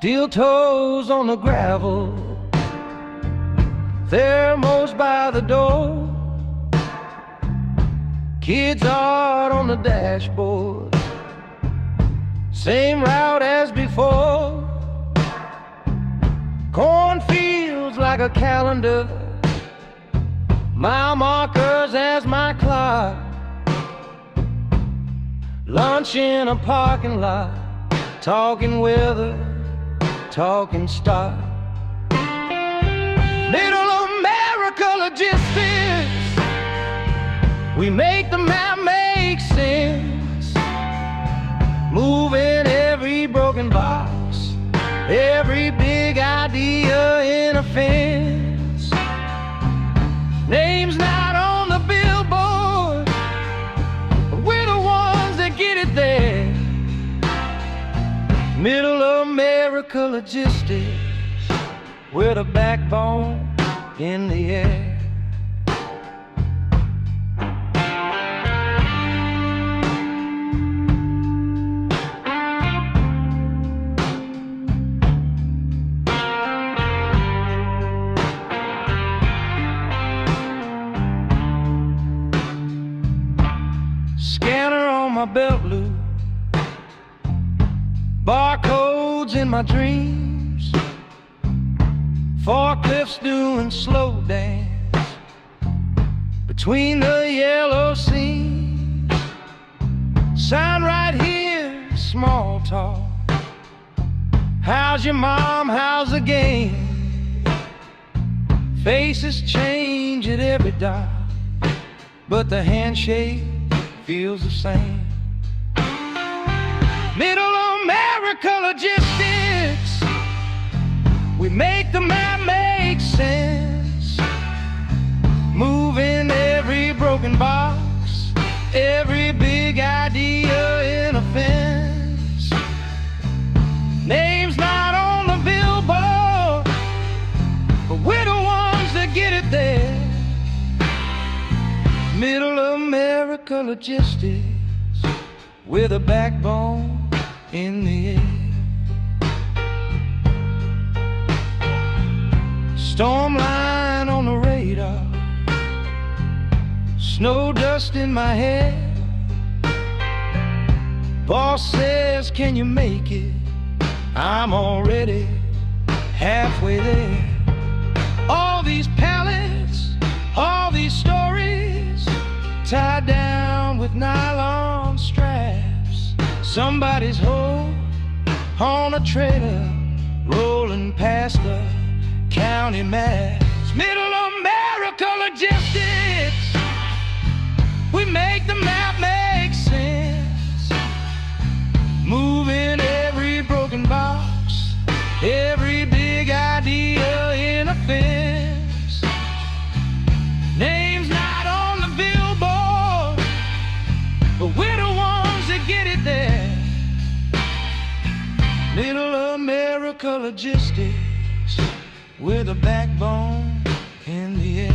Steel toes on the gravel, thermos by the door, kids art on the dashboard, same route as before. Cornfields like a calendar, mile markers as my clock. Lunch in a parking lot, talking weather, talking stock. Middle America logistics, we make the map make sense. Moving every broken box, every big idea in a fence. Names not on the billboard, but we're the ones that get it there. Middle America logistics, we're the backbone in the air. Scanner on my belt loop, barcodes in my dreams, forklifts doing slow dance between the yellow seams. Sign right here, small talk. How's your mom, how's the game? Faces change at every dial, but the handshake feels the same. Middle America logistics, we make the map make sense. Moving every broken box, every big idea in a fence. Names not on the billboard, but we're the ones that get it there. Middle America logistics, we're the backbone in the air. Storm line on the radar, snow dust in my hair. Boss says, can you make it? I'm already halfway there. All these pallets, all these stories, tied down with nylon straps. Somebody's hoe on a trailer, rolling past the county maps. Middle America logistics, we make the map make sense. Moving every broken box, every big idea in a fence. Names not on the billboard, but we're the ones that get it there. Middle America logistics, we're the backbone in the air.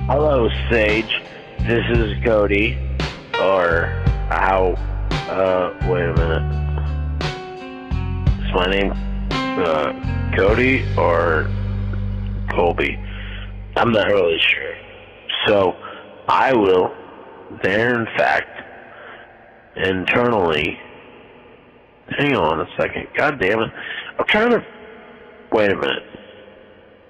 Hello, Sage. This is Cody, or how, wait a minute. Is my name, Cody or Colby? I'm not really sure. So, I will, there in fact, internally, hang on a second, god damn it, I'm trying to, wait a minute.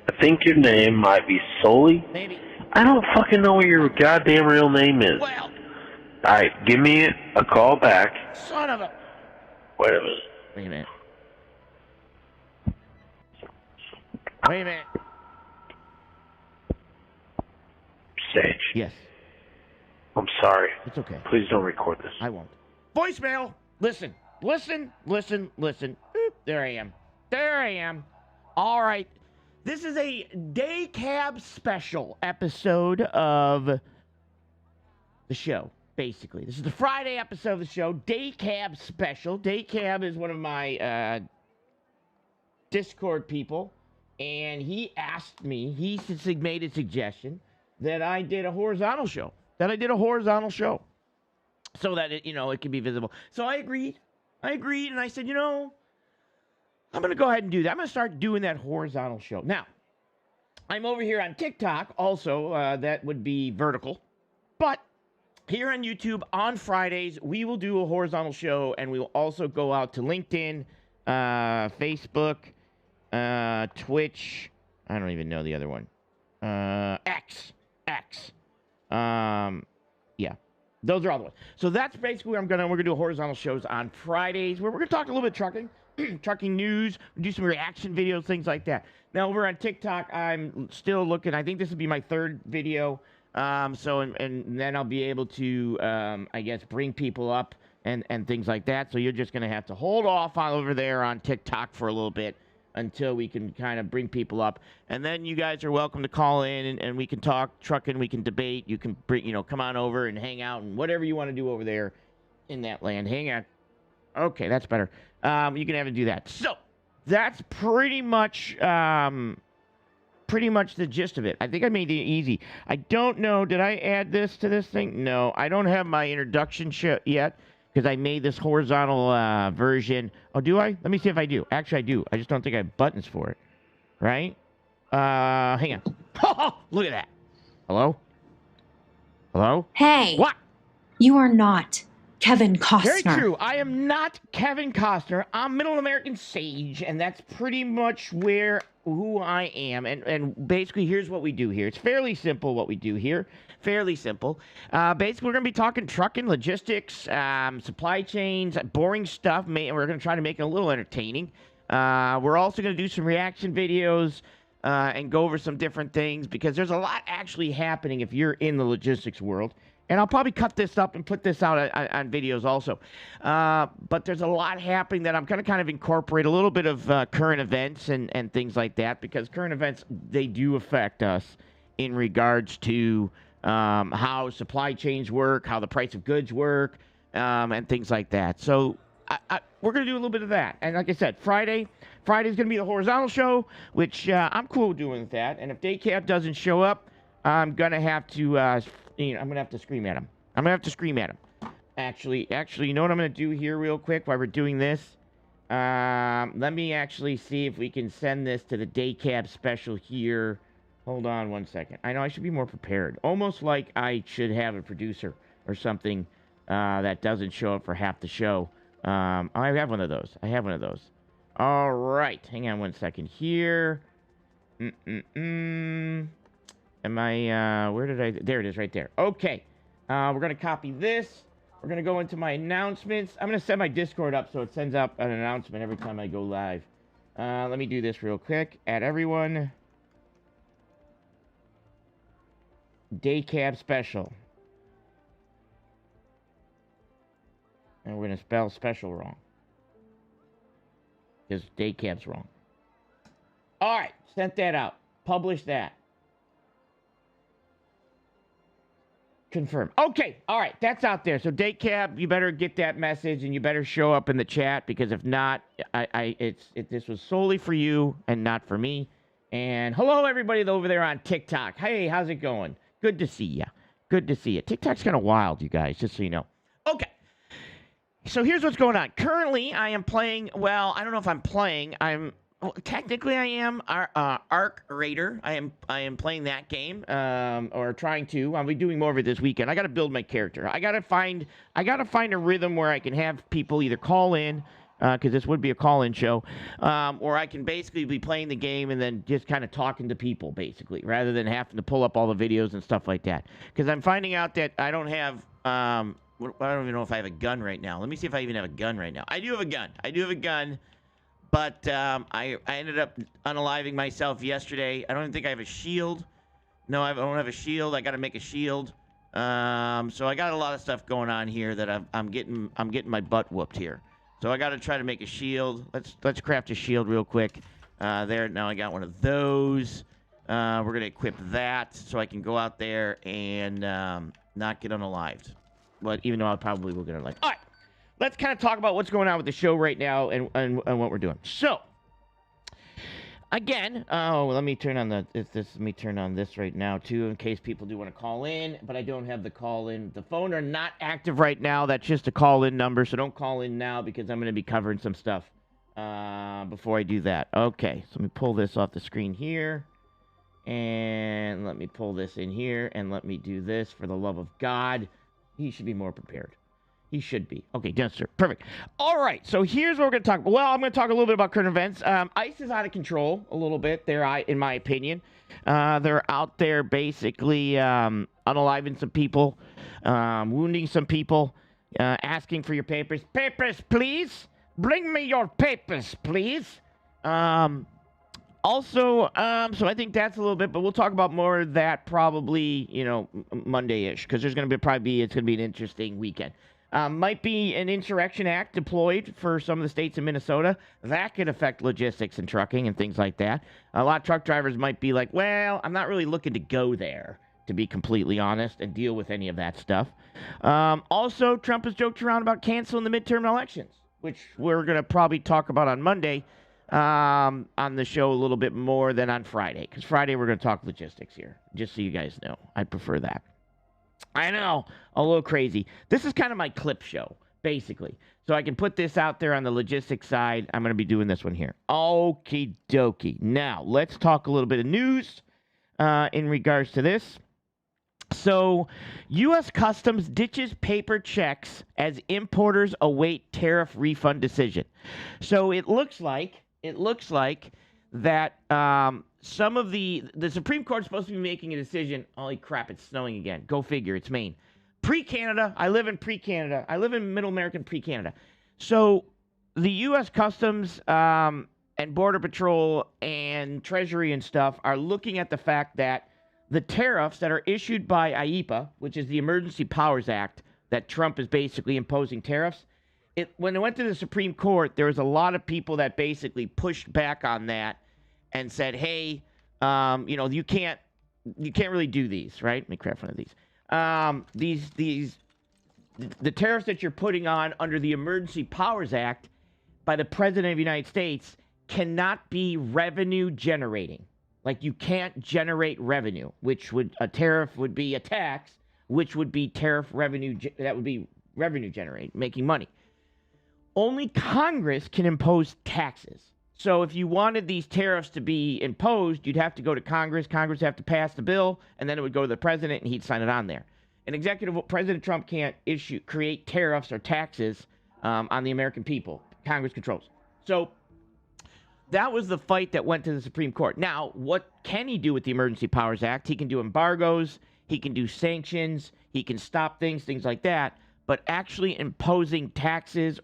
I think your name might be Sully? Maybe. I don't fucking know what your goddamn real name is. Well. Alright, give me a call back. Son of a... Wait a minute. Wait a minute. Wait a minute. Sage. Yes. I'm sorry. It's okay. Please don't record this. I won't. Voicemail. Listen. Listen. Listen. Listen. Boop. There I am. There I am. All right. This is a day cab special episode of the show, basically. This is the Friday episode of the show, day cab special. Day cab is one of my Discord people, and he asked me, he made a suggestion that I did a horizontal show. So that it can be visible. So I agreed, and I said, I'm going to go ahead and do that. I'm going to start doing that horizontal show. Now, I'm over here on TikTok also. That would be vertical. But here on YouTube on Fridays, we will do a horizontal show, and we will also go out to LinkedIn, Facebook, Twitch. I don't even know the other one. X. Yeah. Those are all the ones. So that's basically where we're gonna do horizontal shows on Fridays, where we're gonna talk a little bit trucking, trucking news, do some reaction videos, things like that. Now over on TikTok, I'm still looking. I think this will be my third video. And then I'll be able to, I guess, bring people up and things like that. So you're just gonna have to hold off on over there on TikTok for a little bit until we can kind of bring people up. And then you guys are welcome to call in and we can talk trucking, we can debate. You can come on over and hang out and whatever you want to do over there in that land. Hang on. Okay, that's better. You can have to do that. So that's pretty much the gist of it. I think I made it easy. I don't know, did I add this to this thing? No, I don't have my introduction yet, because I made this horizontal version. Oh, do I? Let me see if I do. Actually, I do. I just don't think I have buttons for it. Right? Hang on. Look at that. Hello? Hello? Hey. What? You are not Kevin Costner. Very true. I am not Kevin Costner. I'm Middle American Sage, and that's pretty much who I am. And basically, here's what we do here. It's fairly simple what we do here. Fairly simple. Basically, we're going to be talking trucking, logistics, supply chains, boring stuff. We're going to try to make it a little entertaining. We're also going to do some reaction videos and go over some different things because there's a lot actually happening if you're in the logistics world. And I'll probably cut this up and put this out on videos also. But there's a lot happening that I'm going to kind of incorporate a little bit of current events and things like that, because current events, they do affect us in regards to how supply chains work, how the price of goods work, and things like that. So we're going to do a little bit of that. And like I said, Friday's going to be the horizontal show, which I'm cool doing with that. And if Daycap doesn't show up, I'm going to have to... I'm going to have to scream at him. Actually, you know what I'm going to do here real quick while we're doing this? Let me actually see if we can send this to the day cab special here. Hold on one second. I know I should be more prepared. Almost like I should have a producer or something that doesn't show up for half the show. I have one of those. All right. Hang on one second here. Am I, where did I, there it is right there. Okay, we're going to copy this. We're going to go into my announcements. I'm going to set my Discord up so it sends out an announcement every time I go live. Let me do this real quick. Add everyone. Day cab special. And we're going to spell special wrong, because day cab's wrong. All right, sent that out. Publish that. Confirm. Okay, all right, that's out there. So day cab, you better get that message and you better show up in the chat, because if not, this was solely for you and not for me. And hello everybody over there on TikTok. Hey, how's it going? Good to see you. TikTok's kind of wild, you guys, just so you know. Okay. So here's what's going on. Currently, I am playing, well, I don't know if I'm playing. Technically, I am Arc Raider. I am playing that game, or trying to. I'll be doing more of it this weekend. I got to build my character. I got to find a rhythm where I can have people either call in, because this would be a call-in show, or I can basically be playing the game and then just kind of talking to people, basically, rather than having to pull up all the videos and stuff like that. Because I'm finding out that I don't have. I don't even know if I have a gun right now. Let me see if I even have a gun right now. I do have a gun. But I ended up unaliving myself yesterday. I don't even think I have a shield. No, I don't have a shield. I got to make a shield. So I got a lot of stuff going on here that I'm getting my butt whooped here. So I got to try to make a shield. Let's craft a shield real quick. There, now I got one of those. We're going to equip that so I can go out there and not get unalived. But even though I probably will get unalived. All right, let's kind of talk about what's going on with the show right now and what we're doing. So, again, let me turn on let me turn on this right now too, in case people do want to call in. But I don't have the call in. The phone are not active right now. That's just a call in number, so don't call in now because I'm going to be covering some stuff before I do that. Okay, so let me pull this off the screen here, and let me pull this in here, and let me do this. For the love of God, he should be more prepared. He should be. Okay, done, sir. Perfect. All right, so here's what we're going to talk about. Well, I'm going to talk a little bit about current events. ICE is out of control a little bit there, in my opinion. They're out there basically unaliving some people, wounding some people, asking for your papers. Papers, please. Bring me your papers, please. Also, so I think that's a little bit, but we'll talk about more of that probably, Monday-ish, because there's going to be it's going to be an interesting weekend. Might be an insurrection act deployed for some of the states in Minnesota. That could affect logistics and trucking and things like that. A lot of truck drivers might be like, well, I'm not really looking to go there, to be completely honest, and deal with any of that stuff. Also, Trump has joked around about canceling the midterm elections, which we're going to probably talk about on Monday on the show a little bit more than on Friday, because Friday we're going to talk logistics here, just so you guys know. I prefer that. I know, a little crazy. This is kind of my clip show, basically. So I can put this out there on the logistics side. I'm going to be doing this one here. Okie dokie. Now, let's talk a little bit of news in regards to this. So, U.S. Customs ditches paper checks as importers await tariff refund decision. So, it looks like that some of the Supreme Court's supposed to be making a decision. Holy crap, it's snowing again. Go figure, it's Maine. Pre-Canada, I live in pre-Canada. I live in Middle American pre-Canada. So the U.S. Customs and Border Patrol and Treasury and stuff are looking at the fact that the tariffs that are issued by IEPA, which is the Emergency Powers Act, that Trump is basically imposing tariffs, when it went to the Supreme Court, there was a lot of people that basically pushed back on that and said, hey, you can't really do these, right? Let me craft one of these. The tariffs that you're putting on under the Emergency Powers Act by the President of the United States cannot be revenue generating. Like, you can't generate revenue, a tariff would be a tax, which would be tariff revenue, that would be revenue generating, making money. Only Congress can impose taxes. So if you wanted these tariffs to be imposed, you'd have to go to Congress. Congress would have to pass the bill, and then it would go to the president, and he'd sign it on there. President Trump can't create tariffs or taxes on the American people. Congress controls. So that was the fight that went to the Supreme Court. Now, what can he do with the Emergency Powers Act? He can do embargoes. He can do sanctions. He can stop things like that. But actually imposing taxes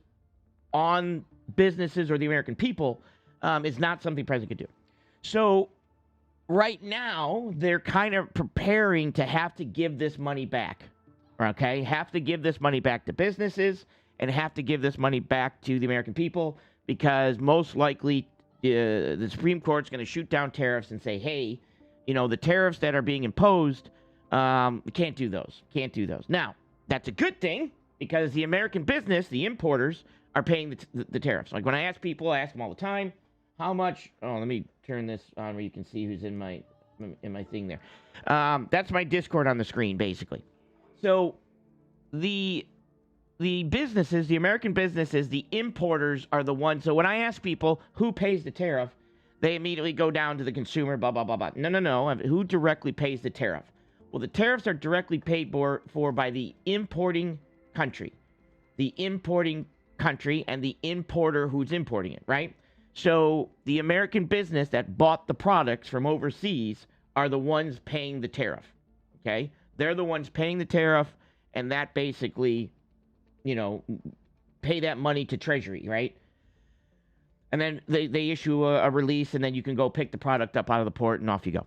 on businesses or the American people is not something the president could do. So right now, they're kind of preparing to have to give this money back, okay? Have to give this money back to businesses and have to give this money back to the American people, because most likely the Supreme Court's going to shoot down tariffs and say, hey, the tariffs that are being imposed, we can't do those. Can't do those. Now, that's a good thing, because the American business, the importers, are paying the tariffs. Like, when I ask people, I ask them all the time, how much? Oh, let me turn this on where you can see who's in my thing there. That's my Discord on the screen, basically. So the businesses, the American businesses, the importers are the ones. So when I ask people who pays the tariff, they immediately go down to the consumer, blah, blah, blah, blah. No. Who directly pays the tariff? Well, the tariffs are directly paid for by the importing country. The importing country and the importer who's importing it, right? So the American business that bought the products from overseas are the ones paying the tariff, okay? They're the ones paying the tariff, and that basically, pay that money to Treasury, right? And then they issue a release, and then you can go pick the product up out of the port, and off you go.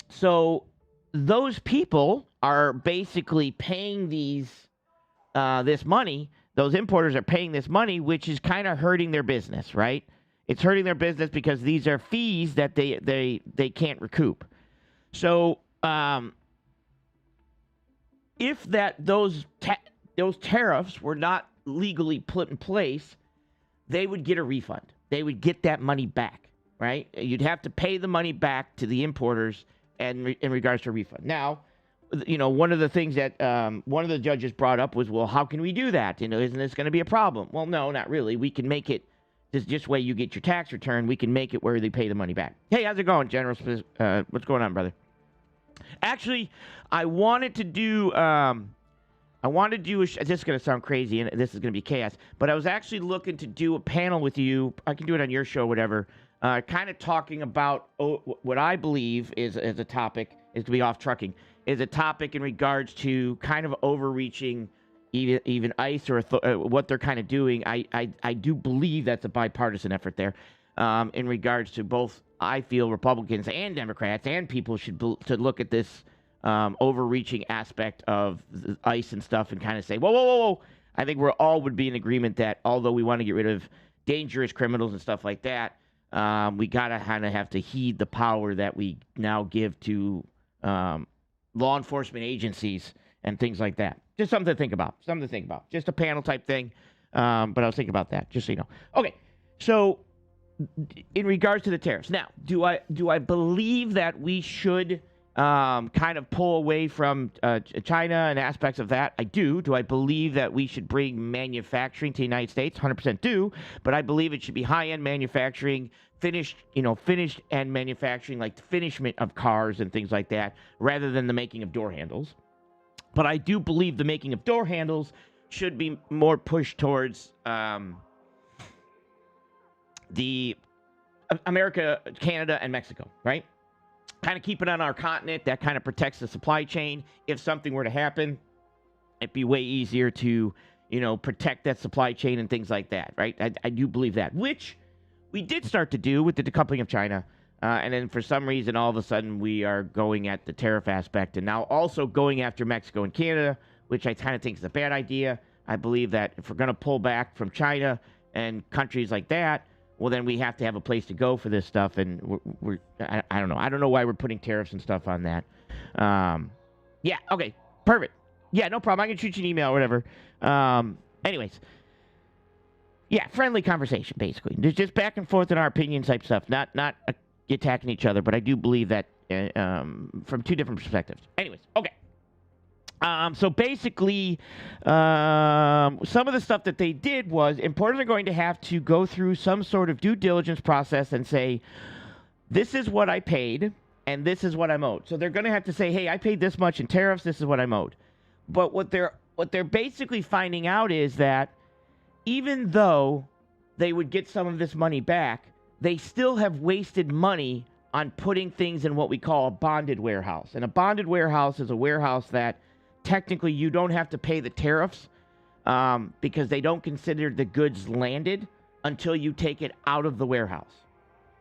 So those people are basically paying this money. Those importers are paying this money, which is kind of hurting their business, right? It's hurting their business because these are fees that they can't recoup. So if those tariffs were not legally put in place, they would get a refund. They would get that money back, right? You'd have to pay the money back to the importers and in regards to a refund. Now, one of the things that one of the judges brought up was, well, how can we do that? Isn't this going to be a problem? Well, no, not really. We can make it just way you get your tax return. We can make it where they pay the money back. Hey, how's it going, General? What's going on, brother? Actually, I wanted to do. This is going to sound crazy, and this is going to be chaos. But I was actually looking to do a panel with you. I can do it on your show, whatever. Kind of talking about what I believe is a topic is to be off trucking. Is a topic in regards to kind of overreaching, even ICE or what they're kind of doing. I do believe that's a bipartisan effort there, in regards to both. I feel Republicans and Democrats and people should look at this overreaching aspect of ICE and stuff and kind of say, whoa. I think we all would be in agreement that although we want to get rid of dangerous criminals and stuff like that, we gotta kind of have to heed the power that we now give to law enforcement agencies and things like that. Just something to think about. Just a panel type thing. But I was thinking about that, just so you know. Okay, so in regards to the tariffs, now, do I believe that we should kind of pull away from China and aspects of that? I do. Do I believe that we should bring manufacturing to the United States? 100% do. But I believe it should be high-end manufacturing, finished and manufacturing, like the finishment of cars and things like that, rather than the making of door handles. But I do believe the making of door handles should be more pushed towards the America, Canada, and Mexico, right? Kind of keep it on our continent. That kind of protects the supply chain. If something were to happen, it'd be way easier to, protect that supply chain and things like that, right? I do believe that, which we did start to do with the decoupling of China. And then for some reason, all of a sudden, we are going at the tariff aspect and now also going after Mexico and Canada, which I kind of think is a bad idea. I believe that if we're going to pull back from China and countries like that, well, then we have to have a place to go for this stuff, and I don't know. I don't know why we're putting tariffs and stuff on that. Yeah, okay, perfect. Yeah, no problem. I can shoot you an email or whatever. Anyways, yeah, friendly conversation, basically. There's just back and forth in our opinion type stuff, not attacking each other, but I do believe that from two different perspectives. Anyways, okay. So basically, some of the stuff that they did was importers are going to have to go through some sort of due diligence process and say, this is what I paid and this is what I'm owed. So they're going to have to say, hey, I paid this much in tariffs. This is what I'm owed. But what they're basically finding out is that even though they would get some of this money back, they still have wasted money on putting things in what we call a bonded warehouse. And a bonded warehouse is a warehouse that technically you don't have to pay the tariffs because they don't consider the goods landed until you take it out of the warehouse.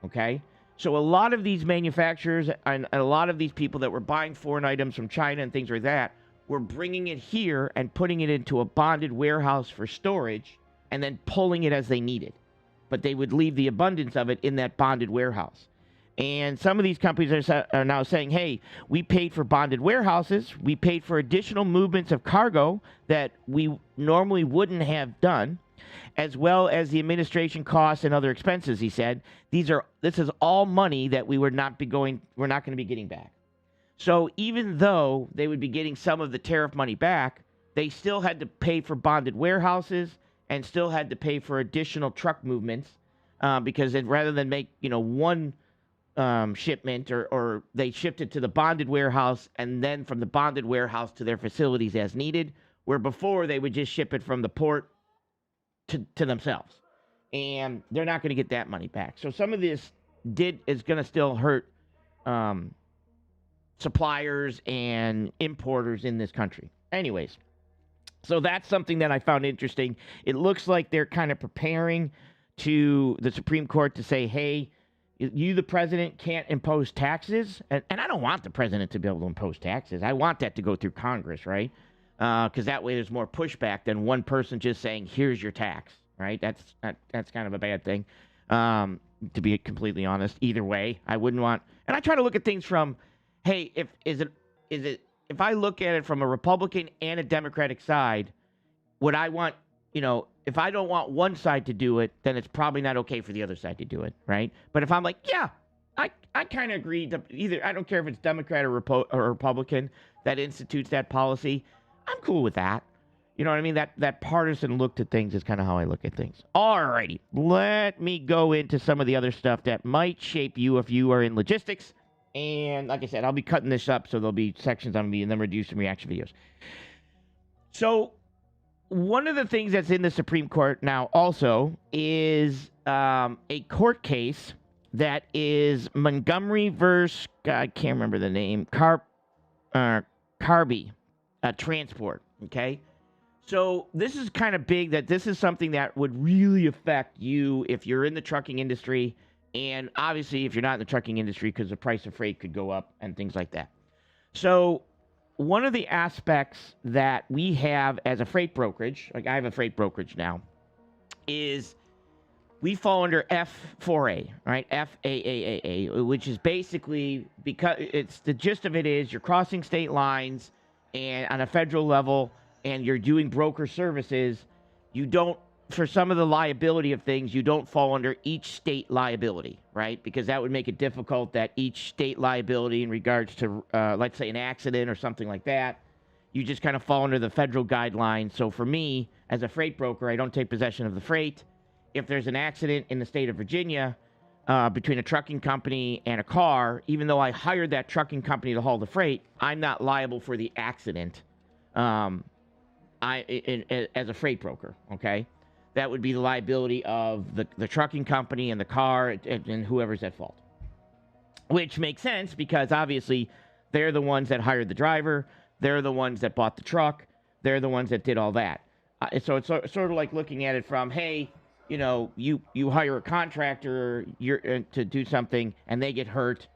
Okay? So a lot of these manufacturers and a lot of these people that were buying foreign items from China and things like that were bringing it here and putting it into a bonded warehouse for storage and then pulling it as they needed. But they would leave the abundance of it in that bonded warehouse. And some of these companies are now saying, hey, we paid for bonded warehouses. We paid for additional movements of cargo that we normally wouldn't have done, as well as the administration costs and other expenses, he said. This is all money that we're not going to be getting back. So even though they would be getting some of the tariff money back, they still had to pay for bonded warehouses and still had to pay for additional truck movements because rather than make one shipment or they shipped it to the bonded warehouse and then from the bonded warehouse to their facilities as needed, where before they would just ship it from the port to themselves. And they're not going to get that money back. So some of this is going to still hurt suppliers and importers in this country. Anyways, so that's something that I found interesting. It looks like they're kind of preparing to the Supreme Court to say, hey, you, the president, can't impose taxes. And I don't want the president to be able to impose taxes. I want that to go through Congress, right? Because that way there's more pushback than one person just saying, here's your tax, right? That's kind of a bad thing. To be completely honest, either way, I wouldn't want. And I try to look at things from, hey, if I look at it from a Republican and a Democratic side, would I want, if I don't want one side to do it, then it's probably not okay for the other side to do it, right? But if I'm like, yeah, I kind of agree to either, I don't care if it's Democrat or Republican that institutes that policy, I'm cool with that. You know what I mean? That partisan look to things is kind of how I look at things. Alrighty, let me go into some of the other stuff that might shape you if you are in logistics. And like I said, I'll be cutting this up, so there'll be sections on me, and then we'll do some reaction videos. So one of the things that's in the Supreme Court now also is a court case that is Montgomery versus, I can't remember the name, Carby Transport, okay? So this is kind of big, that this is something that would really affect you if you're in the trucking industry, and obviously if you're not in the trucking industry, because the price of freight could go up and things like that. So one of the aspects that we have as a freight brokerage, like I have a freight brokerage now, is we fall under F4A, right? FAAA, which is basically, because it's the gist of it is you're crossing state lines and on a federal level, and you're doing broker services, you don't, for some of the liability of things, you don't fall under each state liability, right? Because that would make it difficult that each state liability in regards to, let's say, an accident or something like that, you just kind of fall under the federal guidelines. So for me, as a freight broker, I don't take possession of the freight. If there's an accident in the state of Virginia between a trucking company and a car, even though I hired that trucking company to haul the freight, I'm not liable for the accident. As a freight broker, okay? That would be the liability of the trucking company and the car and whoever's at fault. Which makes sense because obviously they're the ones that hired the driver, they're the ones that bought the truck, they're the ones that did all that. So it's sort of like looking at it from, hey, you hire a contractor to do something and they get hurt.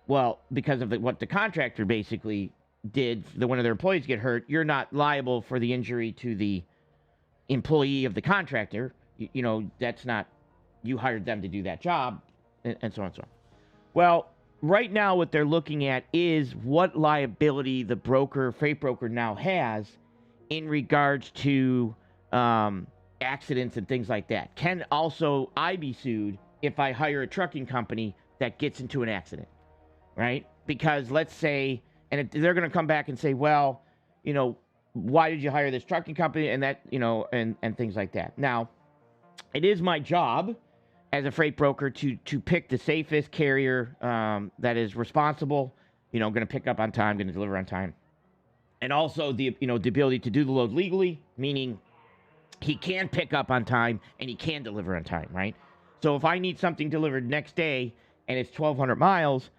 Well, because of what the contractor basically did, one of their employees get hurt, you're not liable for the injury to the employee of the contractor. That's not, you hired them to do that job, and so on and so on. Well, right now what they're looking at is what liability the freight broker now has in regards to accidents and things like that. Can also I be sued if I hire a trucking company that gets into an accident, right? Because let's say, and they're going to come back and say, well, why did you hire this trucking company and that, and things like that. Now, it is my job as a freight broker to pick the safest carrier that is responsible, going to pick up on time, going to deliver on time. And also the ability to do the load legally, meaning he can pick up on time and he can deliver on time, right? So if I need something delivered next day and it's 1,200 miles,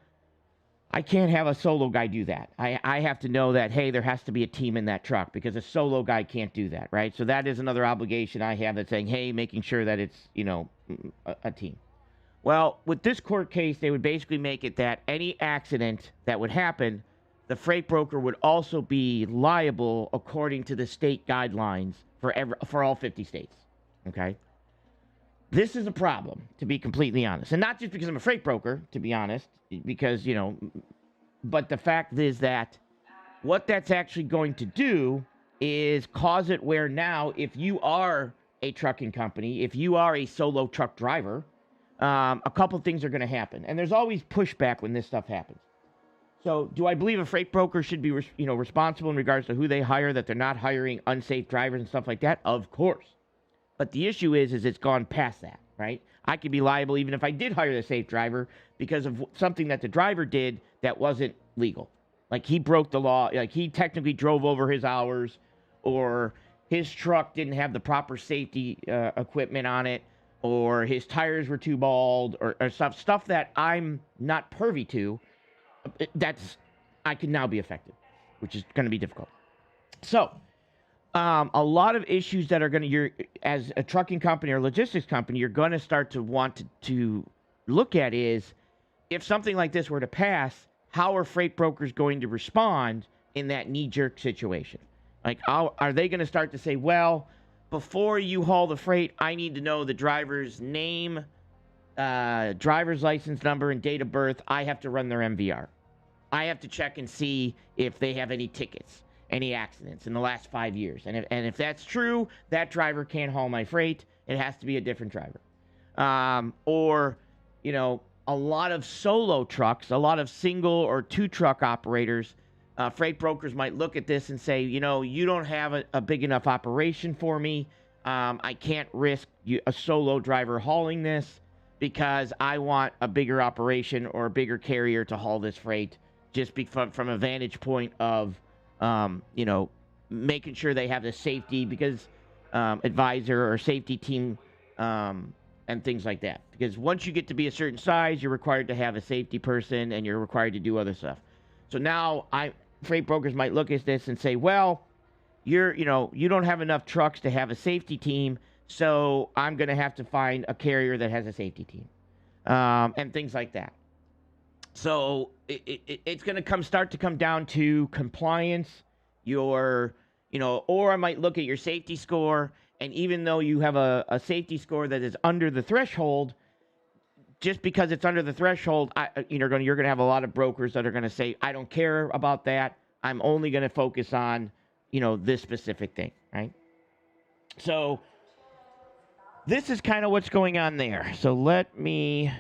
I can't have a solo guy do that. I have to know that, hey, there has to be a team in that truck because a solo guy can't do that, right? So that is another obligation I have, that's saying, hey, making sure that it's, a team. Well, with this court case, they would basically make it that any accident that would happen, the freight broker would also be liable according to the state guidelines for all 50 states, okay? This is a problem, to be completely honest. And not just because I'm a freight broker, to be honest, because, but the fact is that what that's actually going to do is cause it where now, if you are a trucking company, if you are a solo truck driver, a couple things are going to happen. And there's always pushback when this stuff happens. So do I believe a freight broker should be, responsible in regards to who they hire, that they're not hiring unsafe drivers and stuff like that? Of course. But the issue is it's gone past that, right? I could be liable even if I did hire the safe driver because of something that the driver did that wasn't legal. Like he broke the law, like he technically drove over his hours, or his truck didn't have the proper safety equipment on it, or his tires were too bald, or stuff that I'm not privy to. I can now be affected, which is going to be difficult. So, a lot of issues that are you're as a trucking company or logistics company, you're going to start to want to look at is, if something like this were to pass, how are freight brokers going to respond in that knee-jerk situation? Like, are they going to start to say, well, before you haul the freight, I need to know the driver's name, driver's license number and date of birth, I have to run their MVR. I have to check and see if they have any tickets, any accidents in the last 5 years. And if that's true, that driver can't haul my freight. It has to be a different driver. Or, you know, a lot of solo trucks, a lot of single or two truck operators, freight brokers might look at this and say, you know, you don't have a big enough operation for me. I can't risk a solo driver hauling this because I want a bigger operation or a bigger carrier to haul this freight, just from a vantage point of, you know, making sure they have the safety because advisor or safety team and things like that. Because once you get to be a certain size, you're required to have a safety person and you're required to do other stuff. So now freight brokers might look at this and say, well, you don't have enough trucks to have a safety team, so I'm going to have to find a carrier that has a safety team, and things like that. So it's going to start to come down to compliance, or I might look at your safety score, and even though you have a safety score that is under the threshold, just because it's under the threshold, you're going to have a lot of brokers that are going to say, I don't care about that. I'm only going to focus on, this specific thing, right? So this is kind of what's going on there. So let me...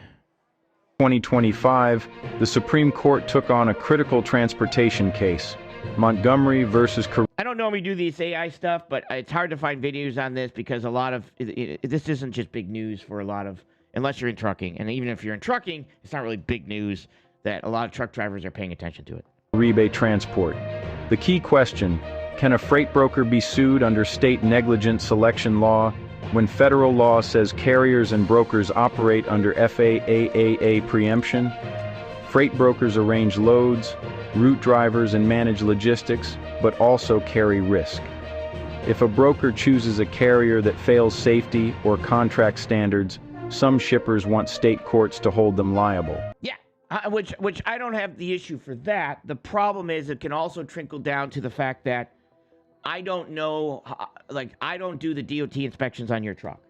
2025, the Supreme Court took on a critical transportation case, Montgomery versus... I don't normally do these AI stuff, but it's hard to find videos on this because a lot of... this isn't just big news for a lot of... Unless you're in trucking. And even if you're in trucking, it's not really big news that a lot of truck drivers are paying attention to it. Rebate transport. The key question, can a freight broker be sued under state negligent selection law when federal law says carriers and brokers operate under FAAA preemption? Freight brokers arrange loads, route drivers, and manage logistics, but also carry risk. If a broker chooses a carrier that fails safety or contract standards, some shippers want state courts to hold them liable. Yeah, which I don't have the issue for that. The problem is it can also trickle down to the fact that I don't know, I don't do the DOT inspections on your truck.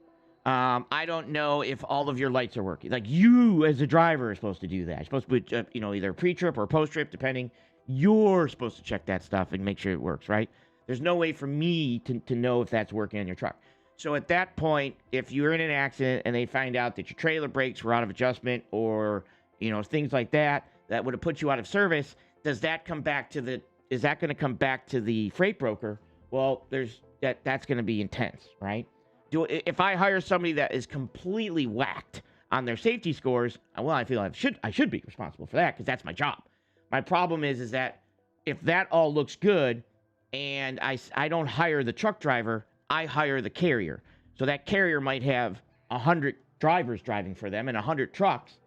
I don't know if all of your lights are working. Like, you as a driver are supposed to do that. You're supposed to put, either pre-trip or post-trip, depending. You're supposed to check that stuff and make sure it works, right? There's no way for me to know if that's working on your truck. So at that point, if you're in an accident and they find out that your trailer brakes were out of adjustment or, things like that, that would have put you out of service, is that going to come back to the freight broker? Well, that's going to be intense, right? If I hire somebody that is completely whacked on their safety scores, well, I feel I should be responsible for that because that's my job. My problem is that if that all looks good and I don't hire the truck driver, I hire the carrier. So that carrier might have 100 drivers driving for them and 100 trucks.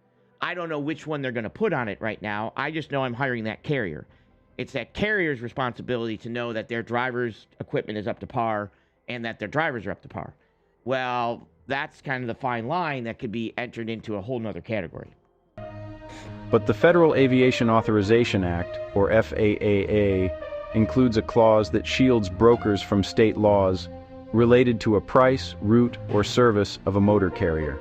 I don't know which one they're going to put on it right now. I just know I'm hiring that carrier. It's that carrier's responsibility to know that their driver's equipment is up to par and that their drivers are up to par. Well, that's kind of the fine line that could be entered into a whole nother category. But the Federal Aviation Authorization Act, or FAAA, includes a clause that shields brokers from state laws related to a price, route, or service of a motor carrier.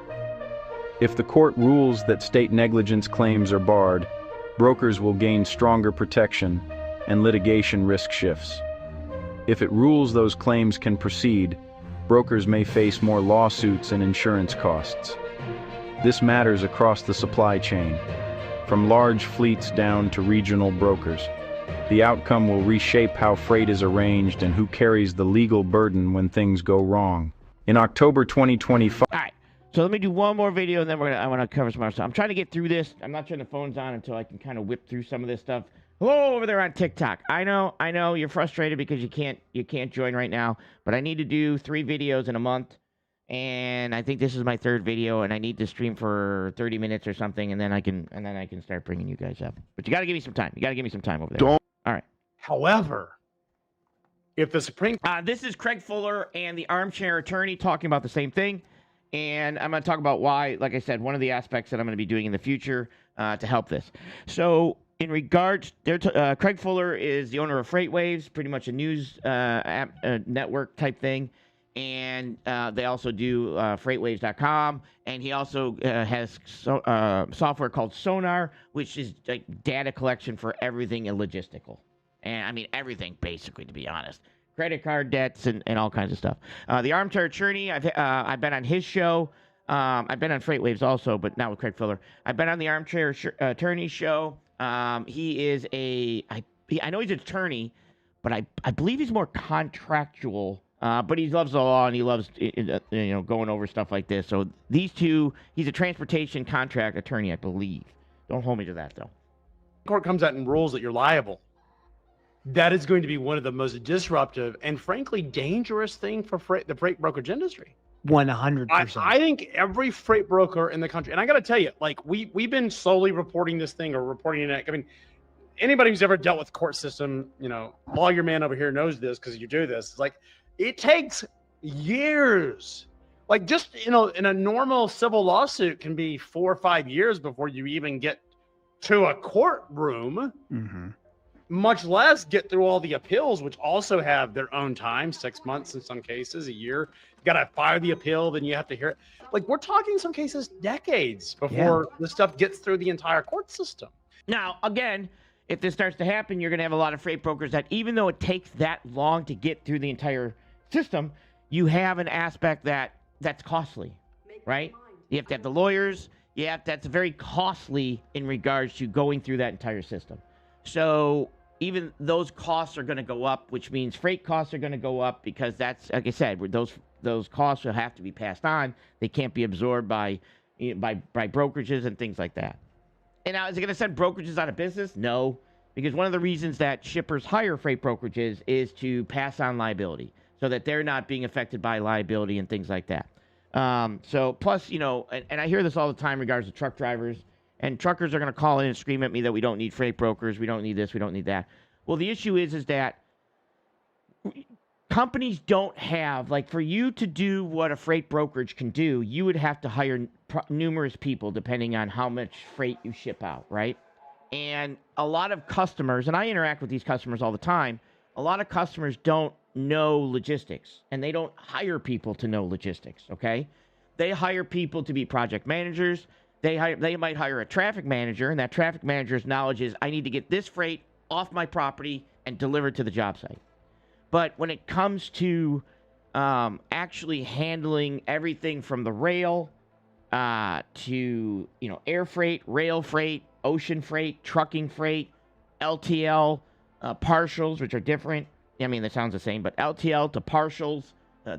If the court rules that state negligence claims are barred, brokers will gain stronger protection and litigation risk shifts. If it rules those claims can proceed, brokers may face more lawsuits and insurance costs. This matters across the supply chain, from large fleets down to regional brokers. The outcome will reshape how freight is arranged and who carries the legal burden when things go wrong. In October 2025... All right, so let me do one more video and then I want to cover some more stuff. I'm trying to get through this. I'm not turning the phones on until I can kind of whip through some of this stuff. Hello over there on TikTok. I know you're frustrated because you can't join right now, but I need to do 3 videos in a month. And I think this is my 3rd video, and I need to stream for 30 minutes or something, and then I can start bringing you guys up. But you got to give me some time. You got to give me some time over there. All right. However, if the Supreme this is Craig Fuller and the armchair attorney talking about the same thing, and I'm going to talk about why, like I said, one of the aspects that I'm going to be doing in the future to help this. So in regards, Craig Fuller is the owner of FreightWaves, pretty much a news network type thing. and they also do freightwaves.com, and he also has software called Sonar, which is like data collection for everything in logistical. And I mean everything, basically, to be honest. Credit card debts and all kinds of stuff. The Armchair Attorney, I've been on his show. I've been on FreightWaves also, but not with Craig Fuller. I've been on the Armchair Attorney show. He is I know he's an attorney, but I believe he's more contractual. But he loves the law and he loves going over stuff like this. So these two, he's a transportation contract attorney, I believe. Don't hold me to that though. Court comes out and rules that you're liable. That is going to be one of the most disruptive and frankly dangerous thing for the freight brokerage industry. 100%. I think every freight broker in the country, and I got to tell you, like we've been slowly reporting this thing or reporting it. I mean, anybody who's ever dealt with court system, lawyer man over here knows this because you do this. It's like it takes years. Like just in a normal civil lawsuit can be 4 or 5 years before you even get to a courtroom. Mm-hmm. Much less get through all the appeals, which also have their own time, 6 months in some cases, a year. You got to file the appeal, then you have to hear it. Like we're talking some cases decades before the stuff gets through the entire court system. Now, again, if this starts to happen, you're going to have a lot of freight brokers that even though it takes that long to get through the entire system, you have an aspect that's costly, right? You have to have the lawyers. That's very costly in regards to going through that entire system. So even those costs are going to go up, which means freight costs are going to go up because that's, like I said, those costs will have to be passed on. They can't be absorbed by brokerages and things like that. And now, is it going to send brokerages out of business? No, because one of the reasons that shippers hire freight brokerages is to pass on liability so that they're not being affected by liability and things like that. So plus, and I hear this all the time in regards to truck drivers. And truckers are going to call in and scream at me that we don't need freight brokers, we don't need this, we don't need that. Well, the issue is that companies don't have, like for you to do what a freight brokerage can do, you would have to hire numerous people depending on how much freight you ship out, right? And a lot of customers, and I interact with these customers all the time, a lot of customers don't know logistics, and they don't hire people to know logistics, okay? They hire people to be project managers. They might hire a traffic manager, and that traffic manager's knowledge is, I need to get this freight off my property and delivered to the job site. But when it comes to actually handling everything from the rail to air freight, rail freight, ocean freight, trucking freight, LTL, partials, which are different. I mean, that sounds the same, but LTL to partials,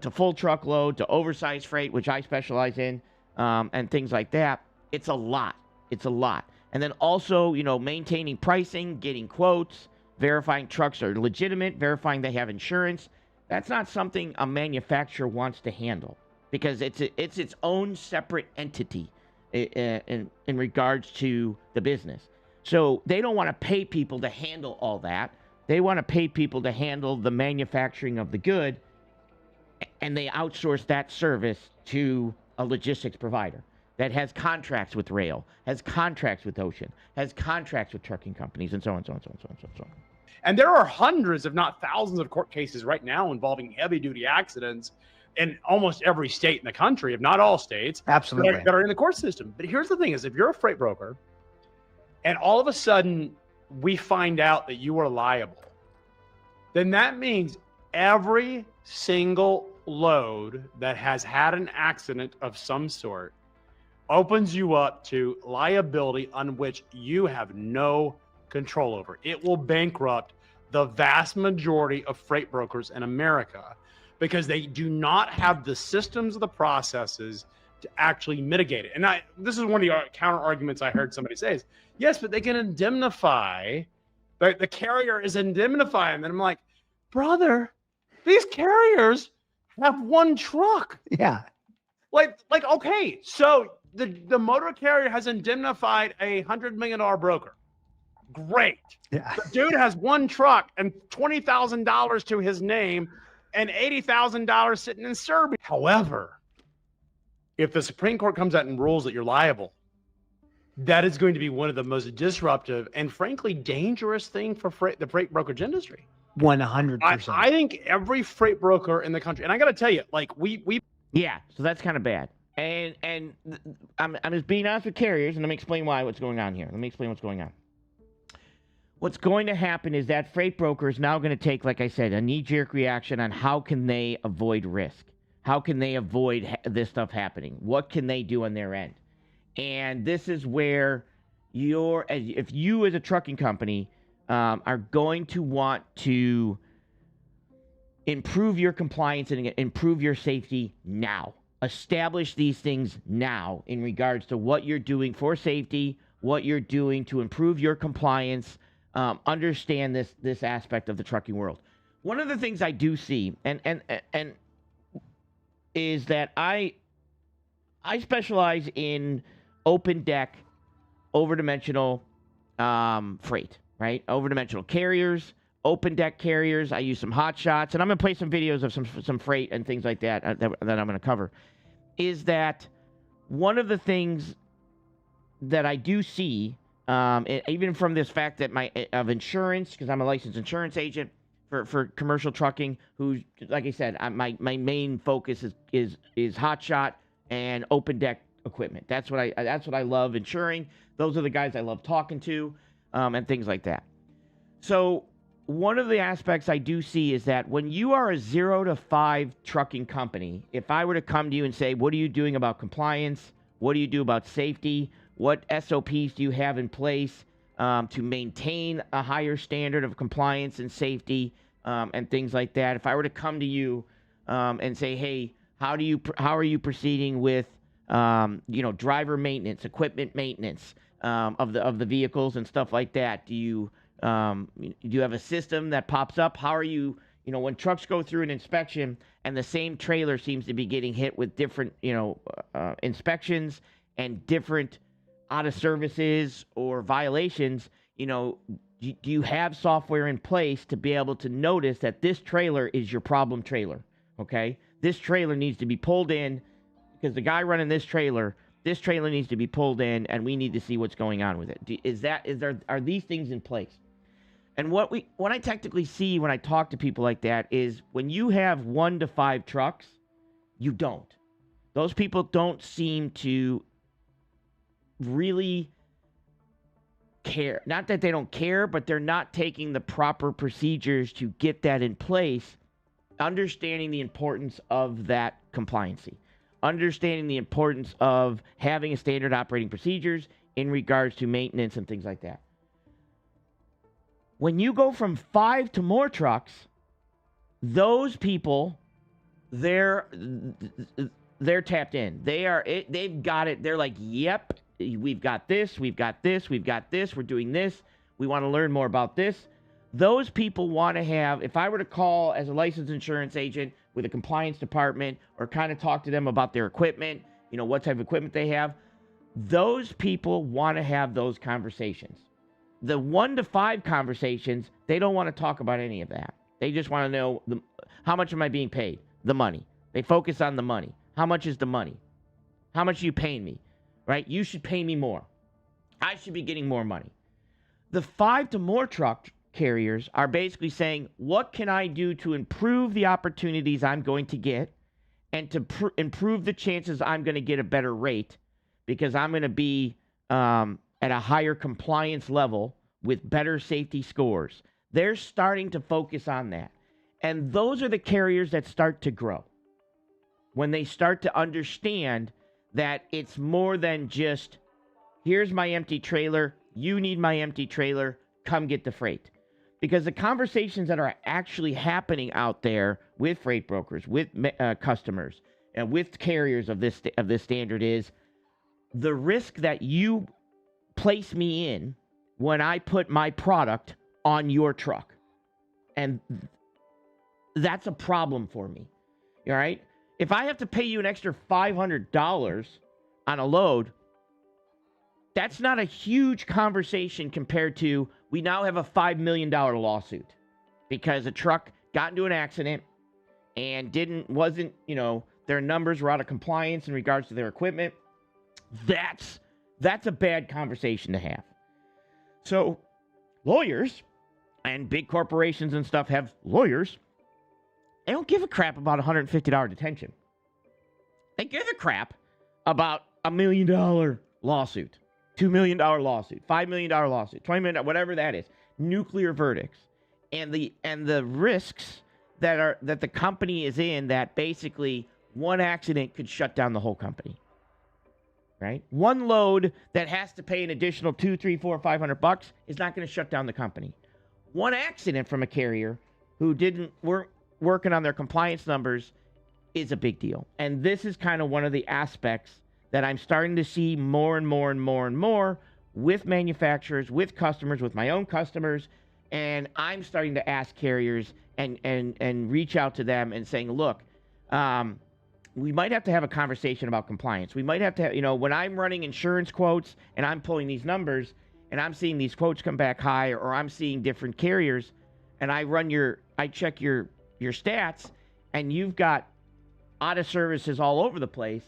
to full truckload, to oversized freight, which I specialize in, and things like that. It's a lot. It's a lot. And then also, maintaining pricing, getting quotes, verifying trucks are legitimate, verifying they have insurance. That's not something a manufacturer wants to handle because it's its own separate entity in regards to the business. So they don't want to pay people to handle all that. They want to pay people to handle the manufacturing of the good, and they outsource that service to a logistics provider that has contracts with rail, has contracts with ocean, has contracts with trucking companies, and so on, so on, so on, so on, so on, so on. And there are hundreds, if not thousands, of court cases right now involving heavy-duty accidents in almost every state in the country, if not all states, absolutely, that are in the court system. But here's the thing: is if you're a freight broker, and all of a sudden we find out that you are liable, then that means every single load that has had an accident of some sort opens you up to liability on which you have no control over. It will bankrupt the vast majority of freight brokers in America because they do not have the systems or the processes to actually mitigate it. And this is one of the counter arguments I heard somebody say is, yes, but they can indemnify. The carrier is indemnifying. And I'm like, brother, these carriers have one truck. Yeah. Like, okay, so the motor carrier has indemnified a $100 million broker. Great. Yeah. The dude has one truck and $20,000 to his name and $80,000 sitting in Serbia. However, if the Supreme Court comes out and rules that you're liable, that is going to be one of the most disruptive and frankly dangerous thing for the freight brokerage industry. 100%. I think every freight broker in the country, and I got to tell you, like we Yeah, so that's kind of bad. And I'm just being honest with carriers, and let me explain what's going on here. Let me explain what's going on. What's going to happen is that freight broker is now going to take, like I said, a knee-jerk reaction on how can they avoid risk. How can they avoid this stuff happening? What can they do on their end? And this is where if you as a trucking company are going to want to improve your compliance and improve your safety now. Establish these things now in regards to what you're doing for safety, what you're doing to improve your compliance. Understand this aspect of the trucking world. One of the things I do see, and is that I specialize in open deck, overdimensional freight, right? Overdimensional carriers, open deck carriers. I use some hot shots, and I'm gonna play some videos of some freight and things like that that I'm gonna cover. Is that one of the things that I do see, even from this fact that of insurance, because I'm a licensed insurance agent for commercial trucking, who, like I said, my main focus is hot shot and open deck equipment. That's what I love insuring. Those are the guys I love talking to, and things like that. So one of the aspects I do see is that when you are a 0 to 5 trucking company, if I were to come to you and say, what are you doing about compliance? What do you do about safety? What SOPs do you have in place to maintain a higher standard of compliance and safety, and things like that? If I were to come to you and say, hey, how are you proceeding with driver maintenance, equipment maintenance of the vehicles and stuff like that? Do you have a system that pops up? How are you, when trucks go through an inspection and the same trailer seems to be getting hit with different, inspections and different out of services or violations, do you have software in place to be able to notice that this trailer is your problem trailer? Okay. This trailer needs to be pulled in because the guy running this trailer needs to be pulled in, and we need to see what's going on with it. Are these things in place? And what I technically see when I talk to people like that is when you have 1 to 5 trucks, you don't. Those people don't seem to really care. Not that they don't care, but they're not taking the proper procedures to get that in place, understanding the importance of that compliancy, understanding the importance of having a standard operating procedures in regards to maintenance and things like that. When you go from 5 to more trucks, those people, they're tapped in. They've got it. They're like, yep, we've got this, we're doing this. We want to learn more about this. Those people want to have, if I were to call as a licensed insurance agent with a compliance department or kind of talk to them about their equipment, what type of equipment they have, those people want to have those conversations. The 1 to 5 conversations, they don't want to talk about any of that. They just want to know how much am I being paid? The money. They focus on the money. How much is the money? How much are you paying me? Right? You should pay me more. I should be getting more money. The 5 to more truck carriers are basically saying, what can I do to improve the opportunities I'm going to get and to improve the chances I'm going to get a better rate because I'm going to be at a higher compliance level with better safety scores. They're starting to focus on that. And those are the carriers that start to grow. When they start to understand that it's more than just, here's my empty trailer, you need my empty trailer, come get the freight. Because the conversations that are actually happening out there with freight brokers, with customers, and with carriers of this standard is the risk that you place me in when I put my product on your truck. And that's a problem for me. All right? If I have to pay you an extra $500 on a load, that's not a huge conversation compared to we now have a $5 million lawsuit because a truck got into an accident and their numbers were out of compliance in regards to their equipment. That's a bad conversation to have. So lawyers and big corporations and stuff have lawyers. They don't give a crap about a $150 detention. They give a crap about $1 million lawsuit, $2 million lawsuit, $5 million lawsuit, $20 million, whatever that is, nuclear verdicts, and the risks that the company is in, that basically one accident could shut down the whole company. Right? One load that has to pay an additional $200, $300, $400, $500 is not going to shut down the company. One accident from a carrier who weren't working on their compliance numbers is a big deal. And this is kind of one of the aspects that I'm starting to see more and more and more and more with manufacturers, with customers, with my own customers. And I'm starting to ask carriers and reach out to them and saying, look, we might have to have a conversation about compliance. We might have to have, when I'm running insurance quotes and I'm pulling these numbers and I'm seeing these quotes come back high, or I'm seeing different carriers, and I check your stats, and you've got out of services all over the place.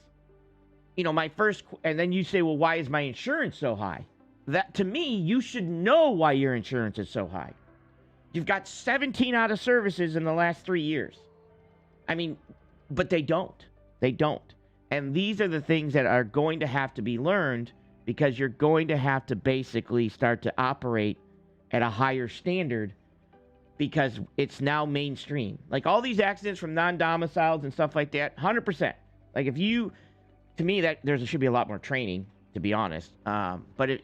And then you say, well, why is my insurance so high? That, to me, you should know why your insurance is so high. You've got 17 out of services in the last 3 years. I mean, but they don't. They don't. And these are the things that are going to have to be learned, because you're going to have to basically start to operate at a higher standard, because it's now mainstream. Like all these accidents from non-domiciles and stuff like that, 100%. Like to me, that there should be a lot more training, to be honest. But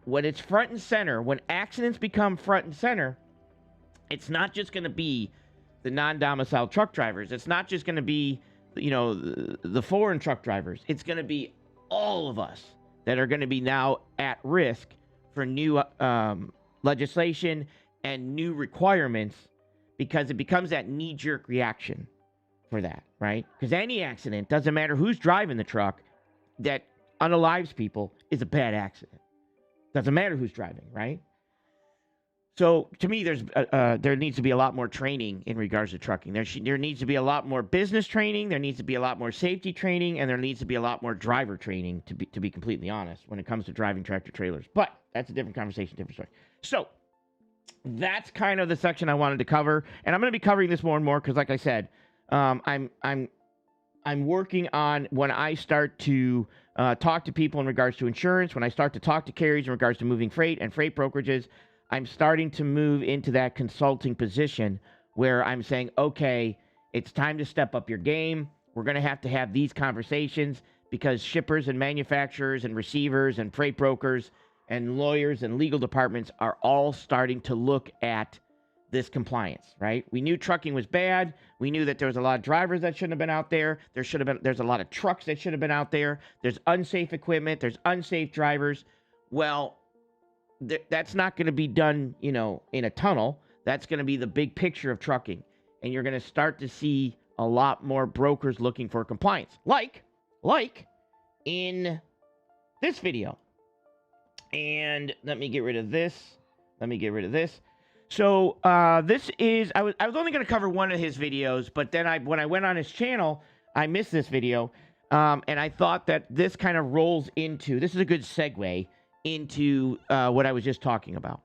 when it's front and center, when accidents become front and center, it's not just going to be the non-domicile truck drivers. It's not just going to be the foreign truck drivers. It's going to be all of us that are going to be now at risk for new legislation and new requirements, because it becomes that knee-jerk reaction for that, right? Because any accident, doesn't matter who's driving the truck, that unalives people, is a bad accident. Doesn't matter who's driving, right? So to me, there needs to be a lot more training in regards to trucking. There needs to be a lot more business training. There needs to be a lot more safety training, and there needs to be a lot more driver training, to be completely honest, when it comes to driving tractor trailers. But that's a different conversation, different story. So that's kind of the section I wanted to cover, and I'm going to be covering this more and more because, like I said, I'm working on, when I start to talk to people in regards to insurance, when I start to talk to carriers in regards to moving freight and freight brokerages, I'm starting to move into that consulting position where I'm saying, okay, it's time to step up your game. We're going to have these conversations, because shippers and manufacturers and receivers and freight brokers and lawyers and legal departments are all starting to look at this compliance, right? We knew trucking was bad. We knew that there was a lot of drivers that shouldn't have been out there. There's a lot of trucks that should have been out there. There's unsafe equipment. There's unsafe drivers. Well, that's not going to be done, in a tunnel. That's going to be the big picture of trucking. And you're going to start to see a lot more brokers looking for compliance. Like in this video. And let me get rid of this. So this is, I was only going to cover one of his videos, but then when I went on his channel, I missed this video. And I thought that this kind of rolls into, this is a good segue into what I was just talking about.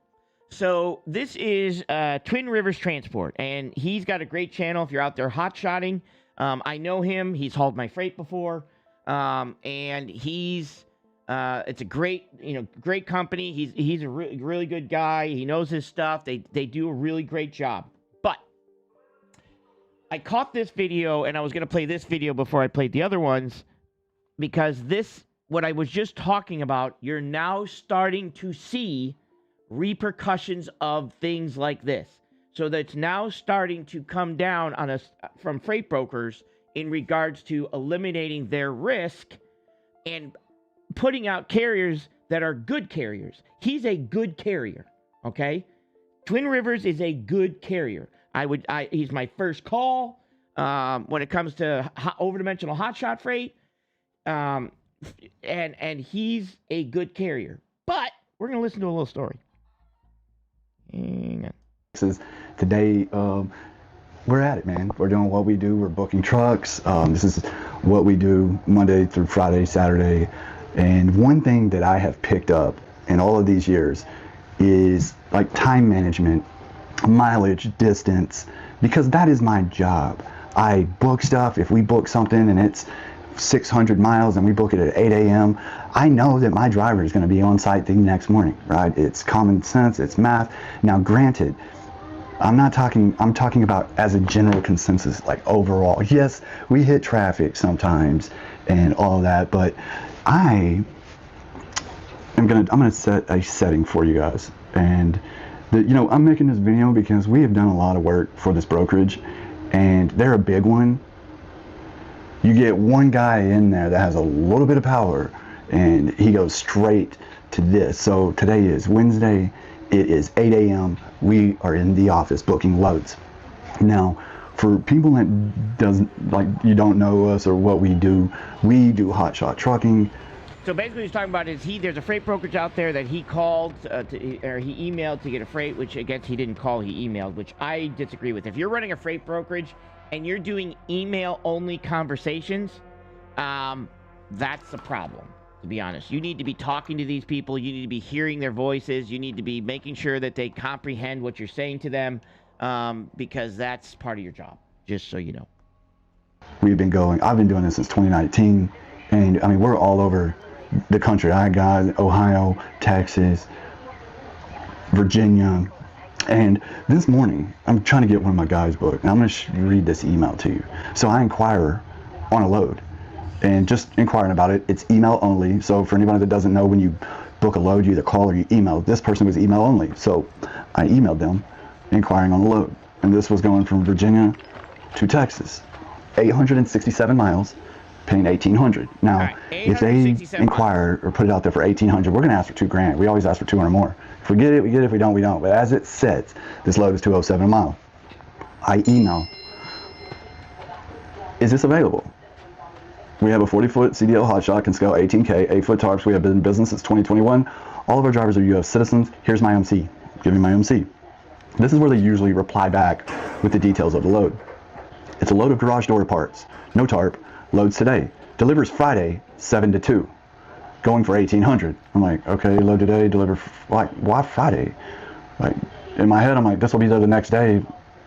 So this is Twin Rivers Transport, and he's got a great channel if you're out there hot-shotting. I know him. He's hauled my freight before, and it's a great company. He's a really good guy. He knows his stuff. They do a really great job. But I caught this video, and I was going to play this video before I played the other ones, because what I was just talking about, you're now starting to see repercussions of things like this. So that's now starting to come down on us from freight brokers in regards to eliminating their risk and putting out carriers that are good carriers. He's a good carrier, okay? Twin Rivers is a good carrier. He's my first call when it comes to overdimensional hotshot freight. And he's a good carrier. But we're going to listen to a little story. Hang on. Today, we're at it, man. We're doing what we do. We're booking trucks. This is what we do Monday through Friday, Saturday. And one thing that I have picked up in all of these years is like time management mileage, distance, because that is my job. I book stuff. If we book something and it's 600 miles and we book it at 8 a.m., I know that my driver is going to be on site the next morning, right? It's common sense, it's math. Now, granted, I'm talking about as a general consensus, like overall. Yes, we hit traffic sometimes and all that, but I'm gonna set a setting for you guys. And I'm making this video because we have done a lot of work for this brokerage, and they're a big one. You get one guy in there that has a little bit of power, and he goes straight to this. So today is Wednesday. It is 8 a.m. We are in the office booking loads. Now, for people that you don't know us or what we do hotshot trucking. So basically what he's talking about is there's a freight brokerage out there that he called, or he emailed to get a freight, which I guess he didn't call, he emailed, which I disagree with. If you're running a freight brokerage and you're doing email-only conversations, that's the problem, to be honest. You need to be talking to these people. You need to be hearing their voices. You need to be making sure that they comprehend what you're saying to them, because that's part of your job, just so you know. I've been doing this since 2019, and I mean, we're all over the country. I got Ohio, Texas, Virginia, and this morning I'm trying to get one of my guys booked, and I'm going to read this email to you. So I inquire on a load, and just inquiring about it, it's email only. So for anybody that doesn't know, when you book a load, you either call or you email. This person was email only, so I emailed them inquiring on the load, and this was going from Virginia to Texas, 867 miles, paying $1,800. Now, right, if they inquire or put it out there for $1,800, we're going to ask for $2,000. We always ask for 200 more. If we get it, we get it. If we don't, we don't. But as it sets, this load is $207 a mile. I email, is this available? We have a 40-foot CDL hotshot, can scale 18K, 8-foot tarps. We have been in business since 2021. All of our drivers are U.S. citizens. Here's my MC. Give me my MC. This is where they usually reply back with the details of the load. It's a load of garage door parts, no tarp, loads today, delivers Friday, 7 to 2, going for $1,800. I'm like, okay, load today, deliver, why Friday? Like, in my head, I'm like, this will be there the next day,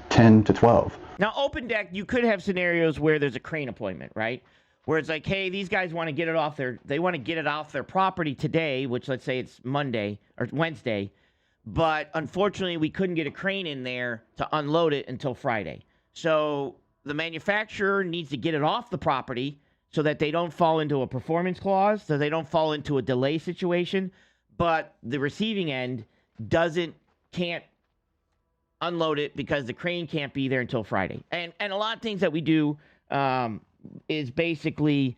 10 to 12. Now, open deck, you could have scenarios where there's a crane appointment, right? Where it's like, hey, these guys want to get it off their property today, which let's say it's Monday or Wednesday, but unfortunately we couldn't get a crane in there to unload it until Friday. So the manufacturer needs to get it off the property so that they don't fall into a performance clause, so they don't fall into a delay situation, but the receiving end can't unload it because the crane can't be there until Friday. And a lot of things that we do is basically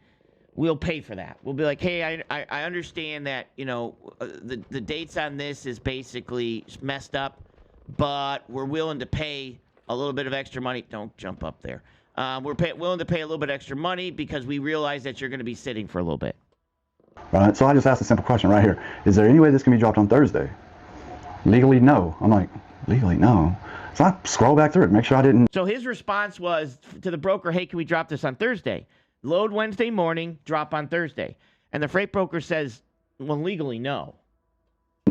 we'll pay for that. We'll be like, hey, I understand that, the dates on this is basically messed up, but we're willing to pay a little bit of extra money. Don't jump up there. We're willing to pay a little bit extra money because we realize that you're going to be sitting for a little bit. Right. So I just asked a simple question right here. Is there any way this can be dropped on Thursday? Legally, no. I'm like, legally, no. So I scroll back through it, make sure I didn't. So his response was to the broker, hey, can we drop this on Thursday? Load Wednesday morning, drop on Thursday. And the freight broker says, well, legally, no.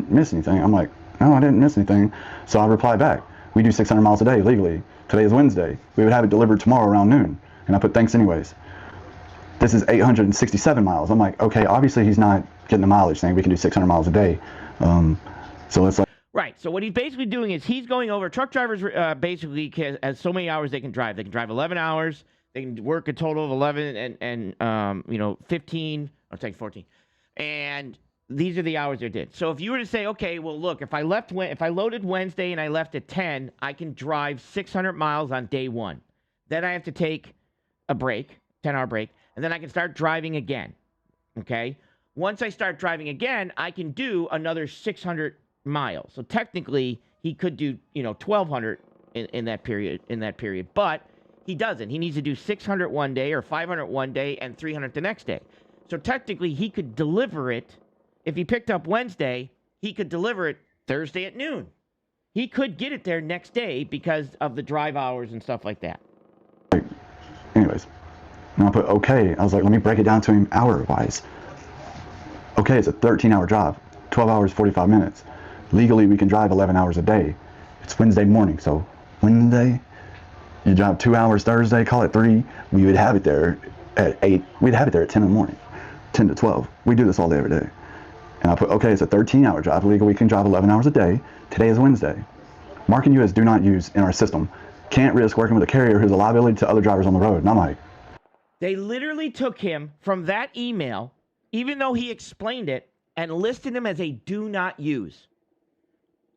Miss anything? I'm like, no, I didn't miss anything. So I reply back. We do 600 miles a day legally. Today is Wednesday. We would have it delivered tomorrow around noon. And I put thanks anyways. This is 867 miles. I'm like, okay, obviously he's not getting the mileage thing. We can do 600 miles a day. So it's like. Right. So what he's basically doing is he's going over. Truck drivers basically has so many hours they can drive. They can drive 11 hours. They can work a total of 11 and 15. I'll take 14. And these are the hours they did. So if you were to say, okay, well, look, if I loaded Wednesday and I left at 10, I can drive 600 miles on day one. Then I have to take a break, 10-hour break, and then I can start driving again. Okay. Once I start driving again, I can do another 600 miles. So technically, he could do 1,200 in that period, but he doesn't. He needs to do 600 one day or 500 one day and 300 the next day. So technically, he could deliver it. If he picked up Wednesday, he could deliver it Thursday at noon. He could get it there next day because of the drive hours and stuff like that. Anyways, and I put okay. I was like, let me break it down to him hour-wise. Okay, it's a 13-hour drive, 12 hours, 45 minutes. Legally, we can drive 11 hours a day. It's Wednesday morning, so Wednesday, you drive 2 hours Thursday, call it 3, we would have it there at 8, we'd have it there at 10 in the morning, 10 to 12. We do this all day, every day. And I put, okay, it's a 13-hour drive. Legal, we can drive 11 hours a day. Today is Wednesday. Marking you as do not use in our system. Can't risk working with a carrier who's a liability to other drivers on the road. And I'm like, they literally took him from that email, even though he explained it, and listed him as a do not use.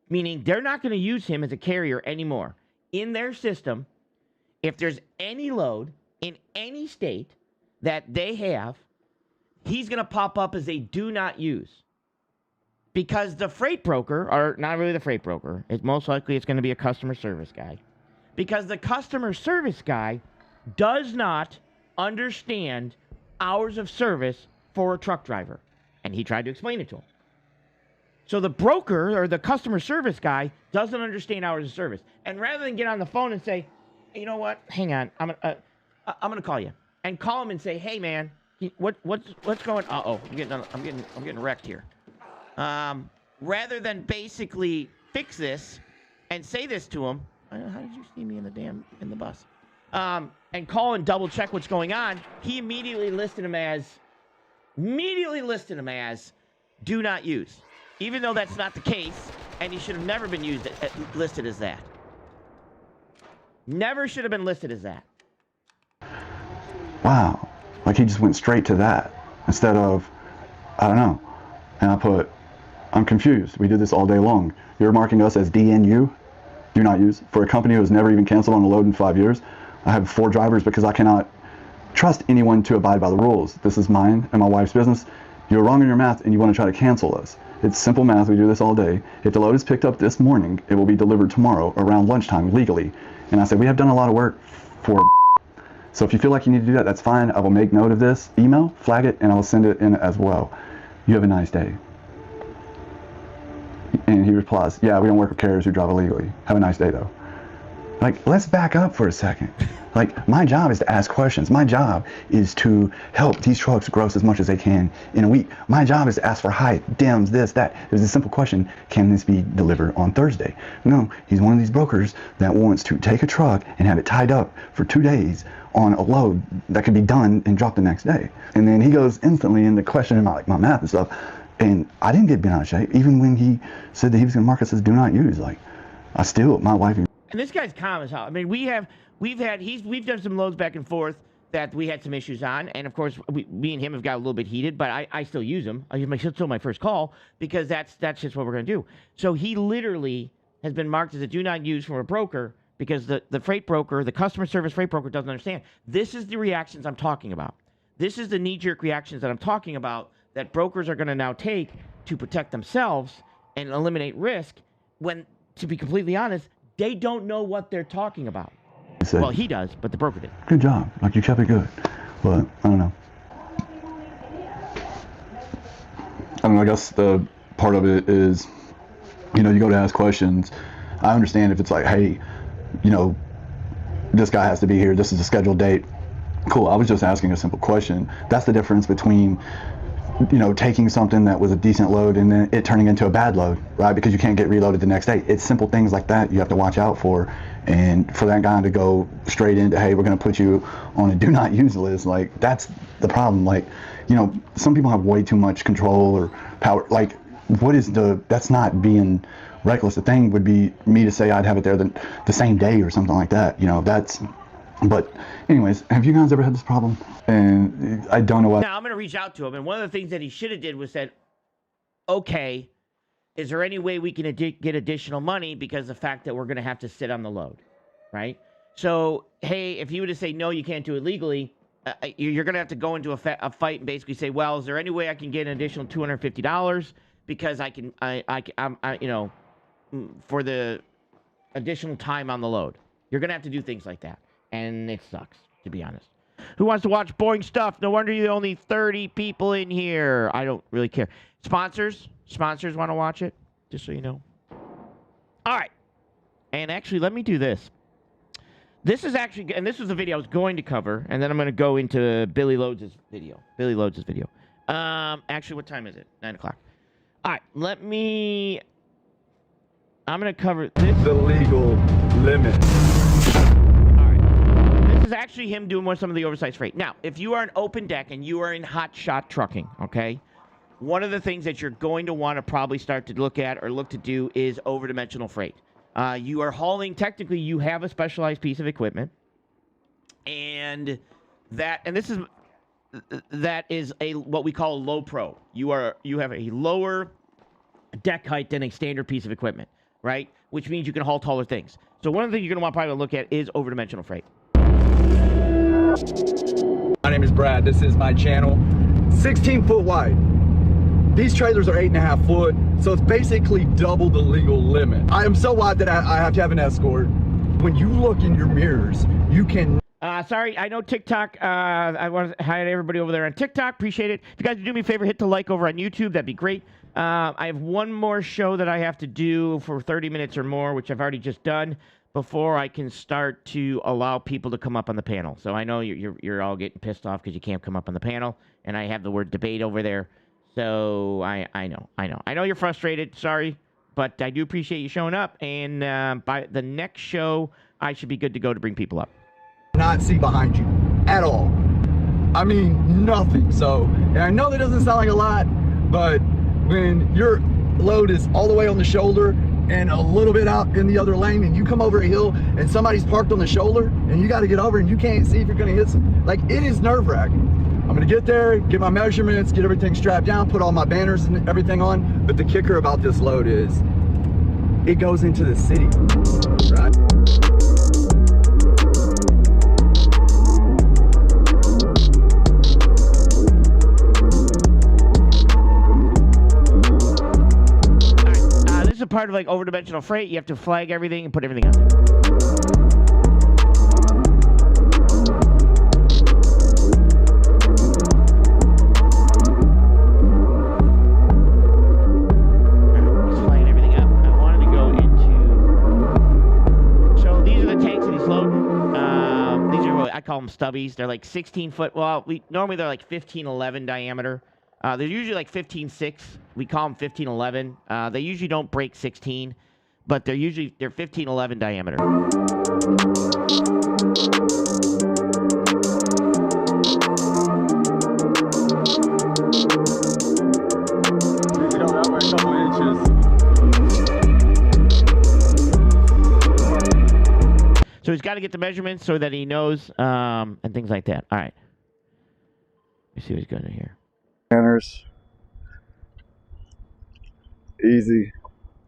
Meaning they're not going to use him as a carrier anymore. In their system, if there's any load in any state that they have, he's going to pop up as a do not use. Because the freight broker, or not really the freight broker, most likely it's going to be a customer service guy. Because the customer service guy does not understand hours of service for a truck driver. And he tried to explain it to him. So the broker or the customer service guy doesn't understand hours of service. And rather than get on the phone and say, hey, you know what, hang on, I'm gonna call you. And call him and say, hey man, what's going on? I'm getting wrecked here. Rather than basically fix this and say this to him, how did you see me in the bus? And call and double check what's going on. He immediately listed him as do not use, even though that's not the case, and he should have never been listed as that. Never should have been listed as that. wow, like he just went straight to that instead of, I don't know. And I put, I'm confused. We do this all day long. You're marking us as DNU, do not use, for a company who has never even canceled on a load in 5 years. I have 4 drivers because I cannot trust anyone to abide by the rules. This is mine and my wife's business. You're wrong in your math and you want to try to cancel us. It's simple math. We do this all day. If the load is picked up this morning, it will be delivered tomorrow around lunchtime legally. And I said, we have done a lot of work for. So if you feel like you need to do that, that's fine. I will make note of this email, flag it, and I will send it in as well. You have a nice day. And he replies, yeah, we don't work with carriers who drive illegally. Have a nice day, though. Like, let's back up for a second. Like, my job is to ask questions. My job is to help these trucks gross as much as they can in a week. My job is to ask for height, dims, this, that. There's a simple question, can this be delivered on Thursday? No, he's one of these brokers that wants to take a truck and have it tied up for 2 days on a load that could be done and dropped the next day. And then he goes instantly into questioning my math and stuff. And I didn't get bent out of shape. Even when he said that he was going to mark us as do not use, like, my wife. And this guy's calm as hell. I mean, we've done some loads back and forth that we had some issues on, and of course, me and him have got a little bit heated. But I still use him. He's still my first call because that's just what we're gonna do. So he literally has been marked as a do not use from a broker because the freight broker, the customer service freight broker, doesn't understand. This is the reactions I'm talking about. This is the knee-jerk reactions that I'm talking about that brokers are going to now take to protect themselves and eliminate risk when, to be completely honest, they don't know what they're talking about. Said, well, he does, but the broker did. Good job. Like, you kept it good. But, I don't know. I guess the part of it is, you go to ask questions. I understand if it's like, hey, this guy has to be here. This is a scheduled date. Cool. I was just asking a simple question. That's the difference between taking something that was a decent load and then it turning into a bad load, right? Because you can't get reloaded the next day. It's simple things like that you have to watch out for. And for that guy to go straight into, hey, we're going to put you on a do not use list, like, that's the problem. Like, some people have way too much control or power. Like, that's not being reckless. The thing would be me to say I'd have it there the same day or something like that. But anyways, have you guys ever had this problem? And I don't know what. Now I'm going to reach out to him, and one of the things that he should have did was said, okay, is there any way we can get additional money because of the fact that we're going to have to sit on the load, right? So, hey, if you were to say, no, you can't do it legally, you're going to have to go into a fight and basically say, well, is there any way I can get an additional $250 because I'm for the additional time on the load? You're going to have to do things like that. And it sucks, to be honest. Who wants to watch boring stuff? No wonder you're only 30 people in here. I don't really care. Sponsors want to watch it, just so you know. All right. And actually, let me do this. This is actually, and this was the video I was going to cover, and then I'm going to go into Billy Loads' video. Actually, what time is it? 9 o'clock. All right, let me I'm going to cover this. The legal limit. All right. This is actually him doing some of the oversized freight. Now, if you are an open deck and you are in hot shot trucking, okay, one of the things that you're going to want to probably start to look at or look to do is over-dimensional freight. You are hauling, technically, you have a specialized piece of equipment, and that is what we call a low pro. You have a lower deck height than a standard piece of equipment, right? Which means you can haul taller things. So one of the things you're going to want probably to look at is over-dimensional freight. My name is Brad. This is my channel. 16 foot wide. These trailers are 8.5 foot, so it's basically double the legal limit. I am so wide that I have to have an escort. When you look in your mirrors, you can... Sorry, I know TikTok. I want to hi to everybody over there on TikTok. Appreciate it. If you guys would do me a favor, hit the like over on YouTube. That'd be great. I have one more show that I have to do for 30 minutes or more, which I've already just done, before I can start to allow people to come up on the panel. So I know you're all getting pissed off because you can't come up on the panel, and I have the word debate over there. So I know you're frustrated. Sorry, but I do appreciate you showing up. And by the next show, I should be good to go to bring people up. Not see behind you at all. I mean, nothing. So, and I know that doesn't sound like a lot, but when your load is all the way on the shoulder and a little bit out in the other lane, and you come over a hill and somebody's parked on the shoulder and you got to get over and you can't see if you're going to hit some, like, it is nerve-wracking. I'm going to get there, get my measurements, get everything strapped down, put all my banners and everything on. But the kicker about this load is it goes into the city, right? This is a part of like over-dimensional freight. You have to flag everything and put everything out there. Just flagging everything up. I wanted to go into. So these are the tanks that he's loading. These are what I call them stubbies. They're like 16 foot. Well, normally they're like 1511 diameter. They're usually like 15.6. We call them 1511. They usually don't break 16, but they're 1511 diameter. You know, that way a couple inches. So he's got to get the measurements so that he knows and things like that. All right. Let me see what he's going to do here. Banners. Easy.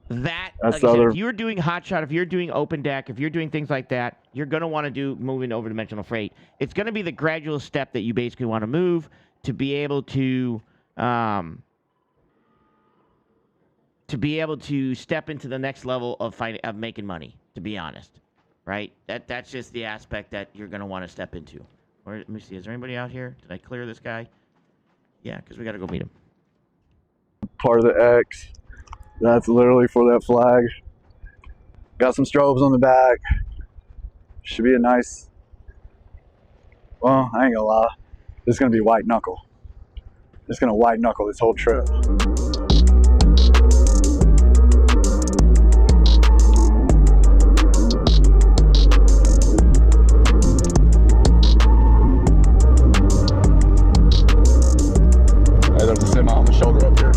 That, That's like I said, if you're doing hot shot, if you're doing open deck, if you're doing things like that, you're going to want to do moving over dimensional freight. It's going to be the gradual step that you basically want to move to be able to step into the next level of making money, to be honest, right? That's just the aspect that you're going to want to step into. Or, let me see, is there anybody out here? Did I clear this guy? Yeah, because we got to go meet him. Part of the X. That's literally for that flag. Got some strobes on the back. Should be a nice, well, I ain't gonna lie. This is gonna be white knuckle. It's gonna white knuckle this whole trip. Hey, there's a semi on the shoulder up here.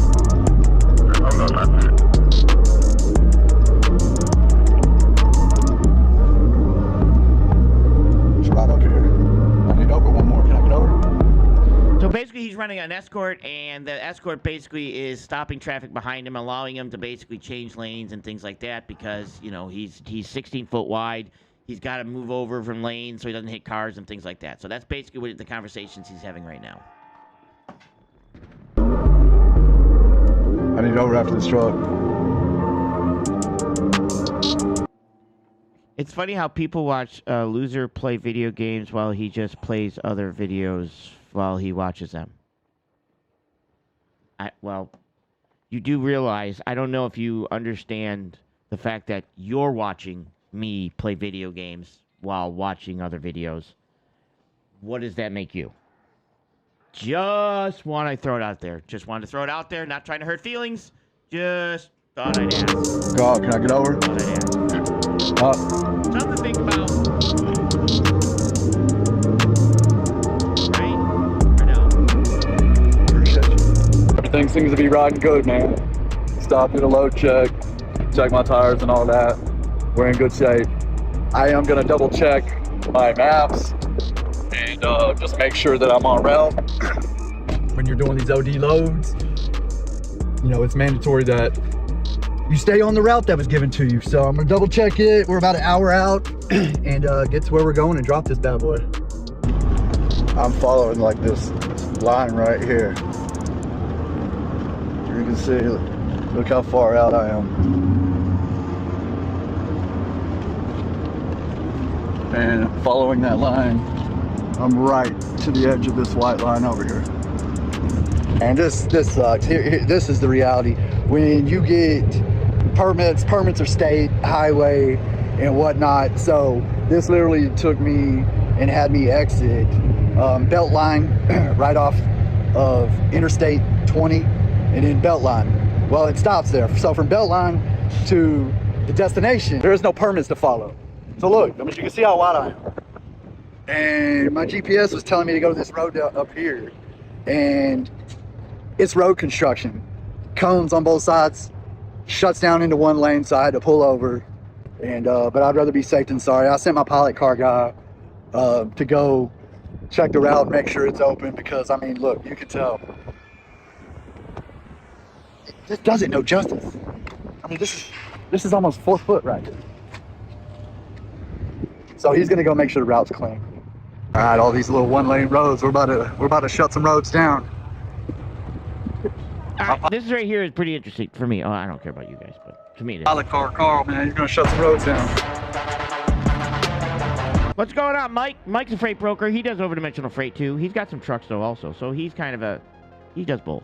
So basically, he's running an escort, and the escort basically is stopping traffic behind him, allowing him to basically change lanes and things like that because, you know, he's 16 foot wide. He's got to move over from lanes so he doesn't hit cars and things like that. So that's basically what the conversations he's having right now. I need over after this truck. It's funny how people watch a loser play video games while he just plays other videos while he watches them. Well, you do realize, I don't know if you understand the fact that you're watching me play video games while watching other videos. What does that make you? Just want to throw it out there. Just wanted to throw it out there, not trying to hurt feelings. Just Thought I'd ask. God, can I get over? Thought I'd ask. Something to think about. Right? Or no? Appreciate you. Everything seems to be riding good, man. Stopped at a load check my tires and all that. We're in good shape. I am gonna double check my maps and just make sure that I'm on route. When you're doing these OD loads, you know, it's mandatory that you stay on the route that was given to you. So I'm gonna double check it. We're about an hour out and get to where we're going and drop this bad boy. I'm following like this line right here. You can see, look how far out I am. And following that line, I'm right to the edge of this white line over here. And this sucks. This is the reality. When you get permits are state, highway, and whatnot. So this literally took me and had me exit Beltline right off of Interstate 20 and then Beltline. Well, it stops there. So from Beltline to the destination, there is no permits to follow. So look, I mean, you can see how wide I am. And my GPS was telling me to go to this road up here. And it's road construction. Cones on both sides, shuts down into one lane, so I had to pull over. And but I'd rather be safe than sorry. I sent my pilot car guy to go check the route and make sure it's open because, I mean, look, you can tell. This does it no justice. I mean, this is almost 4 foot right here. So he's gonna go make sure the route's clean. All right, all these little one-lane roads. We're about to shut some roads down. All right, this right here is pretty interesting for me. Oh, I don't care about you guys, but to me it is. Pilot car Carl, man, he's gonna shut some roads down. What's going on, Mike? Mike's a freight broker. He does over-dimensional freight too. He's got some trucks though also, so he's kind of he does both.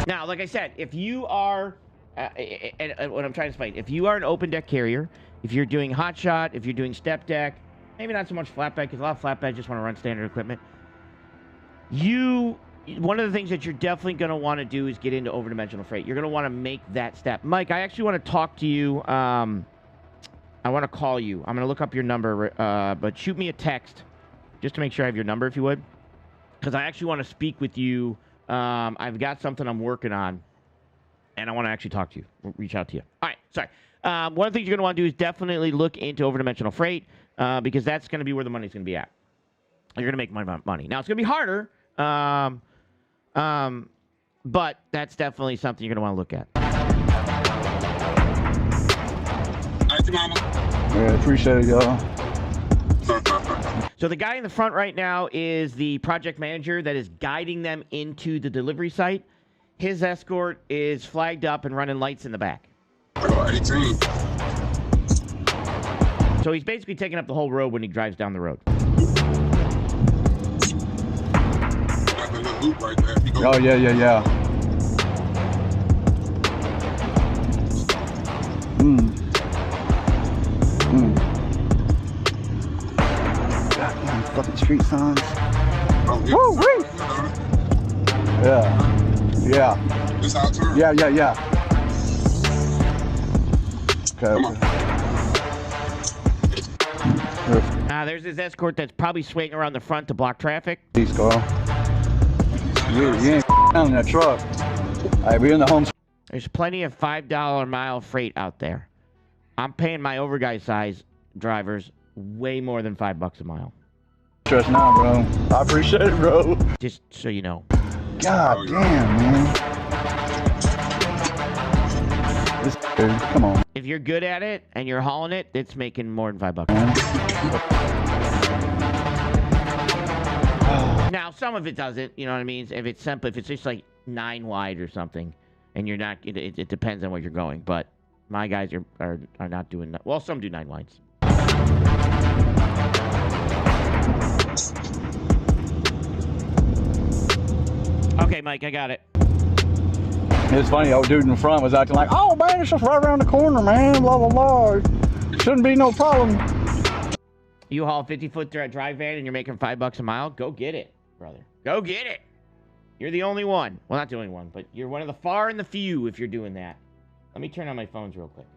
Now, like I said, if you are, and what I'm trying to explain, if you are an open deck carrier, if you're doing hot shot, if you're doing step deck, maybe not so much flatbed, because a lot of flatbeds just want to run standard equipment. One of the things that you're definitely going to want to do is get into over-dimensional freight. You're going to want to make that step. Mike, I actually want to talk to you. I want to call you. I'm going to look up your number, but shoot me a text just to make sure I have your number, if you would, because I actually want to speak with you. I've got something I'm working on, and I want to actually talk to you, reach out to you. All right, sorry. One of the things you're going to want to do is definitely look into over-dimensional freight because that's going to be where the money's going to be at. You're going to make money. Now, it's going to be harder, but that's definitely something you're going to want to look at. Thank you, Mama. Yeah, appreciate it, y'all. So the guy in the front right now is the project manager that is guiding them into the delivery site. His escort is flagged up and running lights in the back. I got 18. So he's basically taking up the whole road when he drives down the road. Got the little loop right there. Oh, yeah. Goddamn fucking street signs. Oh, yeah. Woo-wee! Yeah. This our turn. Yeah. Okay. Come on. There's his escort that's probably swinging around the front to block traffic. Peace, Carl. You ain't down in that truck. All right, we're in the home. There's plenty of $5 a mile freight out there. I'm paying my overguy size drivers way more than $5 a mile. Stress now, bro. I appreciate it, bro. Just so you know. God damn, man. This dude, come on. If you're good at it and you're hauling it, it's making more than $5. Now, some of it doesn't, you know what I mean? If it's simple, if it's just like 9 wide or something, and you're not, it depends on where you're going. But my guys are not doing that. Well, some do 9 wides. Okay, Mike, I got it. It's funny, old dude in the front was acting like, oh man, it's just right around the corner, man, blah, blah, blah. Shouldn't be no problem. You haul a 50-foot drive van and you're making $5 a mile, go get it. brother. Go get it. You're the only one. Well, not the only one, but you're one of the far and the few if you're doing that. Let me turn on my phones real quick.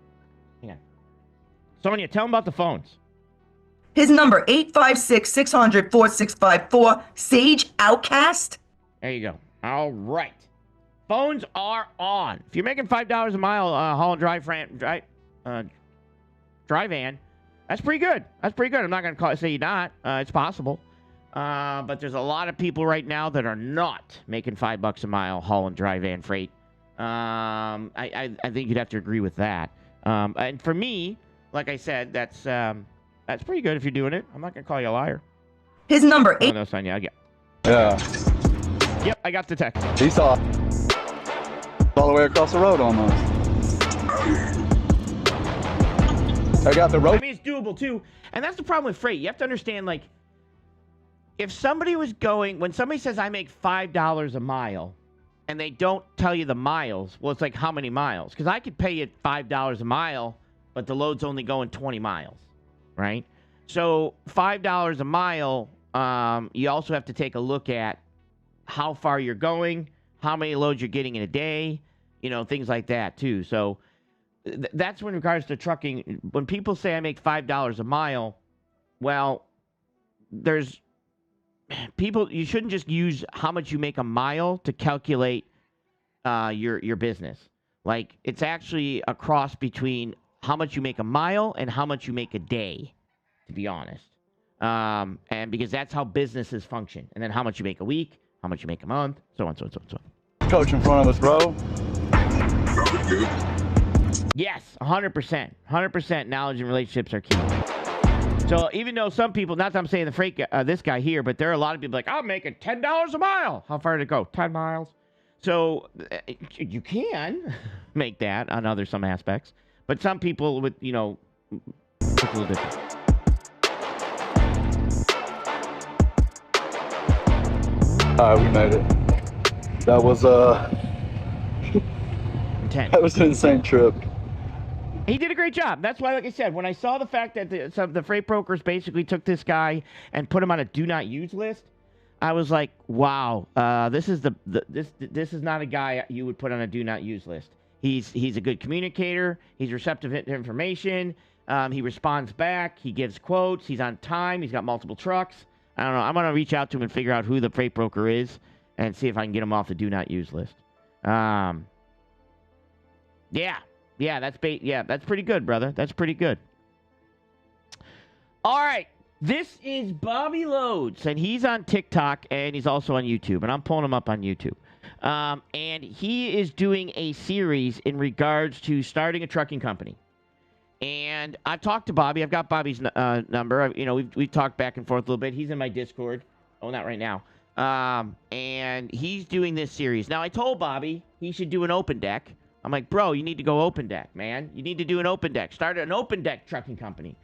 Hang on. Sonia, tell them about the phones. His number, 856-600-4654, Sage Outcast. There you go. All right. Phones are on. If you're making $5 a mile haul and drive van, that's pretty good. That's pretty good. I'm not going to say you're not. It's possible. But there's a lot of people right now that are not making $5 a mile haul and dry van freight. I think you'd have to agree with that. And for me, like I said, that's pretty good if you're doing it. I'm not going to call you a liar. His number, Oh, no, Sonia. Yeah. Yep, I got the text. He saw all the way across the road almost. I got the road. I mean, it's doable too. And that's the problem with freight. You have to understand, like, if somebody was going, when somebody says I make $5 a mile and they don't tell you the miles, well, it's like how many miles? Because I could pay you $5 a mile, but the load's only going 20 miles, right? So $5 a mile, you also have to take a look at how far you're going, how many loads you're getting in a day, things like that too. So that's when, in regards to trucking, when people say I make $5 a mile, well, there's people, you shouldn't just use how much you make a mile to calculate your business. Like, it's actually a cross between how much you make a mile and how much you make a day, to be honest. And because that's how businesses function. And then how much you make a week, how much you make a month, so on, so on, so on, so on. Coach in front of us, bro. Yes, 100%. 100% knowledge and relationships are key. So even though some people, not that I'm saying the freight this guy here, but there are a lot of people like, I'm making $10 a mile. How far did it go? 10 miles. So you can make that on some aspects, but some people would, it's a little different. All right, we made it. That was intense. That was an insane trip. He did a great job. That's why, like I said, when I saw the fact that the freight brokers basically took this guy and put him on a do not use list, I was like, wow, this is this is not a guy you would put on a do not use list. He's a good communicator. He's receptive to information. He responds back. He gives quotes. He's on time. He's got multiple trucks. I don't know. I'm gonna reach out to him and figure out who the freight broker is and see if I can get him off the do not use list. Yeah, that's pretty good, brother. That's pretty good. All right. This is Bobby Loads, and he's on TikTok, and he's also on YouTube, and I'm pulling him up on YouTube. And he is doing a series in regards to starting a trucking company. And I've talked to Bobby. I've got Bobby's number. We've talked back and forth a little bit. He's in my Discord. Oh, not right now. And he's doing this series. Now, I told Bobby he should do an open deck. I'm like, bro, you need to go open deck, man. You need to do an open deck. Start an open deck trucking company.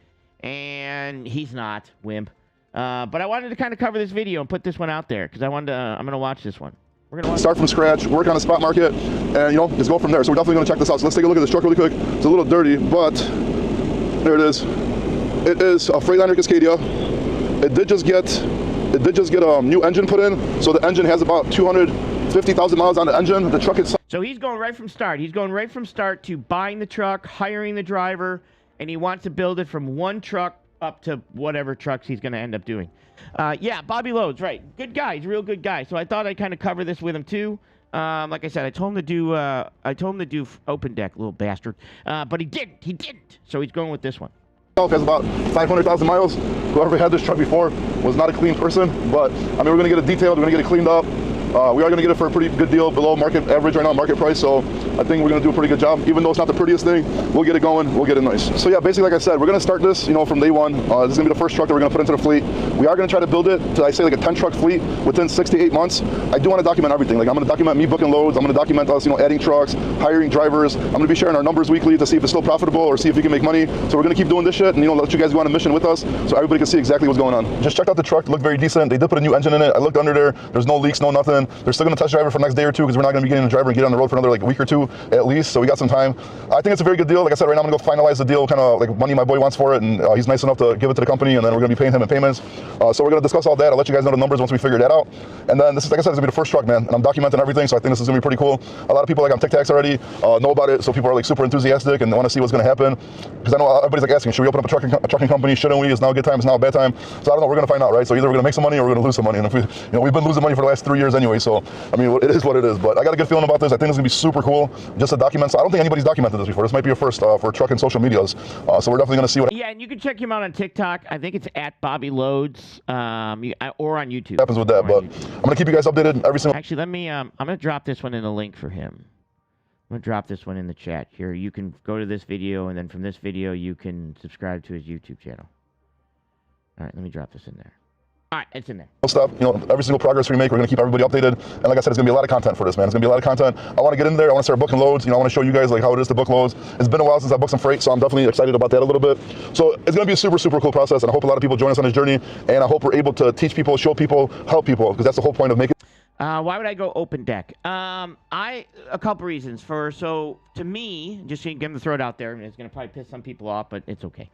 And he's not, wimp. But I wanted to kind of cover this video and put this one out there because I'm going to watch this one. We're going to start from scratch, work on the spot market, and, just go from there. So we're definitely going to check this out. So let's take a look at this truck really quick. It's a little dirty, but there it is. It is a Freightliner Cascadia. It did just get a new engine put in. So the engine has about 250,000 miles on the engine. The truck is... So he's going right from start. He's going right from start to buying the truck, hiring the driver, and he wants to build it from one truck up to whatever trucks he's going to end up doing. Yeah, Bobby Loads, right. Good guy. He's a real good guy. So I thought I'd kind of cover this with him too. Like I said, I told him to do open deck, little bastard. But he didn't. So he's going with this one. Has about 500,000 miles. Whoever had this truck before was not a clean person, but we're going to get it detailed. We're going to get it cleaned up. We are going to get it for a pretty good deal, below market average right now, market price. So I think we're going to do a pretty good job. Even though it's not the prettiest thing, we'll get it going. We'll get it nice. So yeah, basically, like I said, we're going to start this, from day one. This is going to be the first truck that we're going to put into the fleet. We are going to try to build it to, I say, like a 10 truck fleet within 6 to 8 months. I do want to document everything. Like, I'm going to document me booking loads. I'm going to document us, adding trucks, hiring drivers. I'm going to be sharing our numbers weekly to see if it's still profitable or see if we can make money. So we're going to keep doing this shit and, let you guys go on a mission with us so everybody can see exactly what's going on. Just checked out the truck. It looked very decent. They did put a new engine in it. I looked under there. There's no leaks, no nothing. in. They're still going to test drive it for the next day or two because we're not going to be getting the driver and get on the road for another like week or two at least. So we got some time. I think it's a very good deal. Like I said, right now I'm going to go finalize the deal, kind of like money my boy wants for it, and he's nice enough to give it to the company, and then we're going to be paying him in payments. So we're going to discuss all that. I'll let you guys know the numbers once we figure that out. And then this is, like I said, it's going to be the first truck, man, and I'm documenting everything, so I think this is going to be pretty cool. A lot of people like on TikToks already know about it, so people are like super enthusiastic and want to see what's going to happen. Because I know everybody's like asking, should we open up a trucking company? Shouldn't we? Is now a good time? Is now a bad time? So I don't know. We're going to find out, right? So either we're going to make some money or we're going to lose some money. And if we, we've been losing money for the last 3 years anyway. So I mean, it is what it is. But I got a good feeling about this. I think it's going to be super cool just to document. So I don't think anybody's documented this before. This might be a first for trucking social medias. So we're definitely going to see what. Yeah, and you can check him out on TikTok. I think it's at Bobby Loads, or on YouTube. Happens with that, but I'm going to keep you guys updated every single. Actually, let me. I'm going to drop this one in the link for him. I'm going to drop this one in the chat here. You can go to this video, and then from this video, you can subscribe to his YouTube channel. All right, let me drop this in there. All right, it's in there. Stuff, every single progress we make, we're going to keep everybody updated. And like I said, it's going to be a lot of content for this, man. It's going to be a lot of content. I want to get in there. I want to start booking loads. I want to show you guys like how it is to book loads. It's been a while since I booked some freight, so I'm definitely excited about that a little bit. So it's going to be a super, super cool process, and I hope a lot of people join us on this journey. And I hope we're able to teach people, show people, help people, because that's the whole point of making. Why would I go open deck? A couple reasons. So to me, just going to throw it out there, and it's going to probably piss some people off, but it's okay.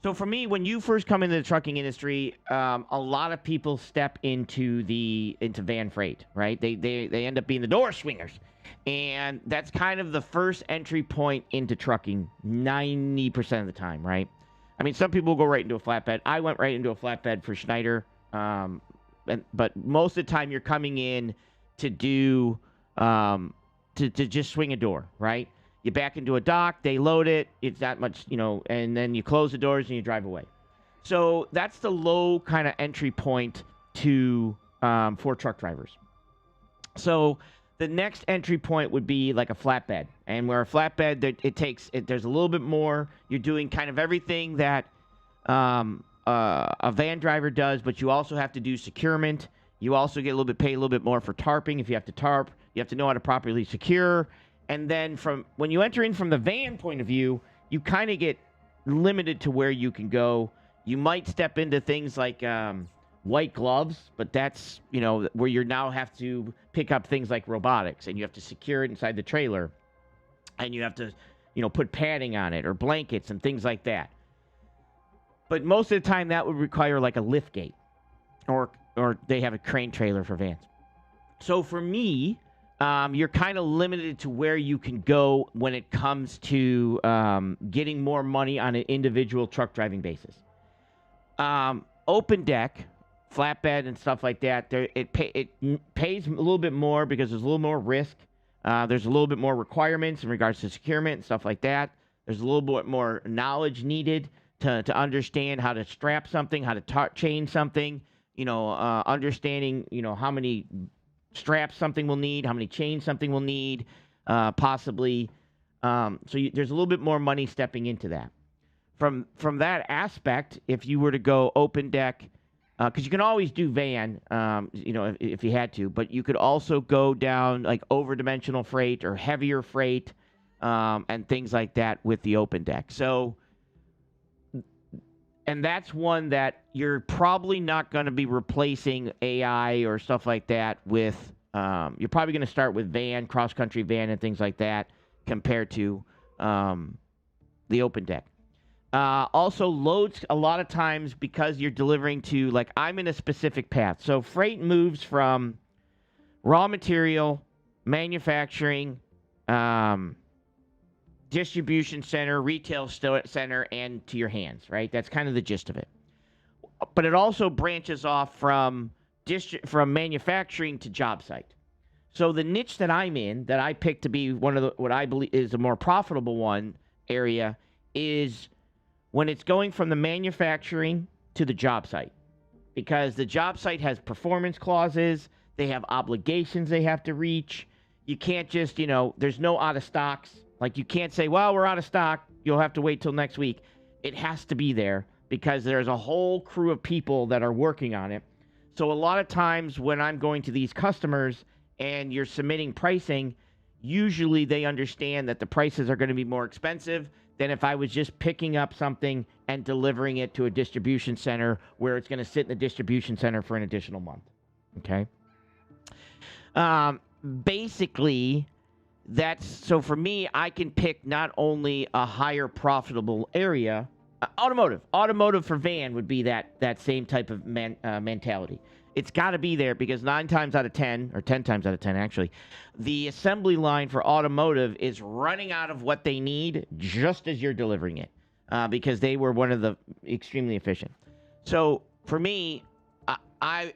So for me, when you first come into the trucking industry, a lot of people step into van freight, right? They end up being the door swingers. And that's kind of the first entry point into trucking 90% of the time, right? I mean, some people go right into a flatbed. I went right into a flatbed for Schneider. But most of the time you're coming in to do to just swing a door, right? You back into a dock, they load it, it's that much, and then you close the doors and you drive away. So that's the low kind of entry point to for truck drivers. So the next entry point would be like a flatbed, and where a flatbed there's a little bit more. You're doing kind of everything that a van driver does, but you also have to do securement. You also get pay a little bit more for tarping. If you have to tarp, you have to know how to properly secure. And then when you enter in from the van point of view, you kind of get limited to where you can go. You might step into things like white gloves, but that's, where you now have to pick up things like robotics, and you have to secure it inside the trailer, and you have to, put padding on it or blankets and things like that. But most of the time that would require like a lift gate, or they have a crane trailer for vans. So for me, you're kind of limited to where you can go when it comes to getting more money on an individual truck driving basis. Open deck, flatbed, and stuff like that, it pays a little bit more because there's a little more risk. There's a little bit more requirements in regards to securement and stuff like that. There's a little bit more knowledge needed to understand how to strap something, how to chain something, understanding, how many straps something will need, how many chains something will need, possibly. There's a little bit more money stepping into that. From that aspect, if you were to go open deck, because you can always do van, if you had to, but you could also go down like over-dimensional freight or heavier freight and things like that with the open deck. So, and that's one that you're probably not going to be replacing AI or stuff like that with. You're probably going to start with van, cross-country van, and things like that compared to the open deck. Also, loads, a lot of times, because you're delivering to, like, I'm in a specific path. So freight moves from raw material, manufacturing, distribution center, retail center, and to your hands, right? That's kind of the gist of it. But it also branches off from manufacturing to job site. So the niche that I'm in, that I picked to be one of what I believe is a more profitable one area, is when it's going from the manufacturing to the job site. Because the job site has performance clauses, they have obligations they have to reach. You can't just, there's no out of stocks. Like, you can't say, well, we're out of stock, you'll have to wait till next week. It has to be there because there's a whole crew of people that are working on it. So a lot of times when I'm going to these customers and you're submitting pricing, usually they understand that the prices are going to be more expensive than if I was just picking up something and delivering it to a distribution center where it's going to sit in the distribution center for an additional month. Okay? Basically, that's so for me, I can pick not only a higher profitable area, automotive for van would be that same type of mentality. It's got to be there because 9 times out of 10, or 10 times out of 10 actually, the assembly line for automotive is running out of what they need just as you're delivering it, because they were one of the extremely efficient. So for me, I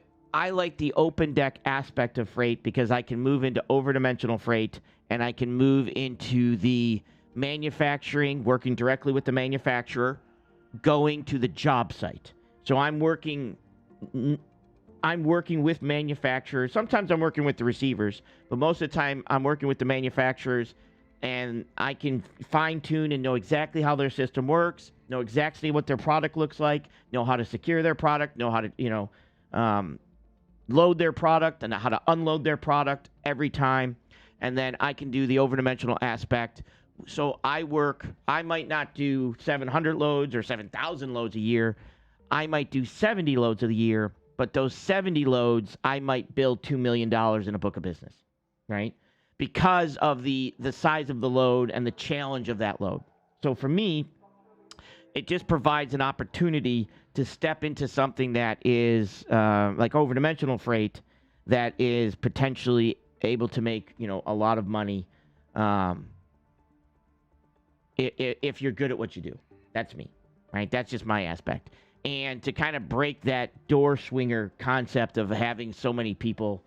like the open deck aspect of freight because I can move into overdimensional freight and I can move into the manufacturing, working directly with the manufacturer, going to the job site. So I'm working with manufacturers. Sometimes I'm working with the receivers, but most of the time I'm working with the manufacturers, and I can fine tune and know exactly how their system works, know exactly what their product looks like, know how to secure their product, know how to, load their product and how to unload their product every time. And then I can do the overdimensional aspect. So I might not do 700 loads or 7,000 loads a year. I might do 70 loads of the year, but those 70 loads, I might build $2 million in a book of business, right? Because of the size of the load and the challenge of that load. So for me, it just provides an opportunity to step into something that is like overdimensional freight that is potentially able to make, a lot of money if you're good at what you do. That's me, right? That's just my aspect. And to kind of break that door swinger concept of having so many people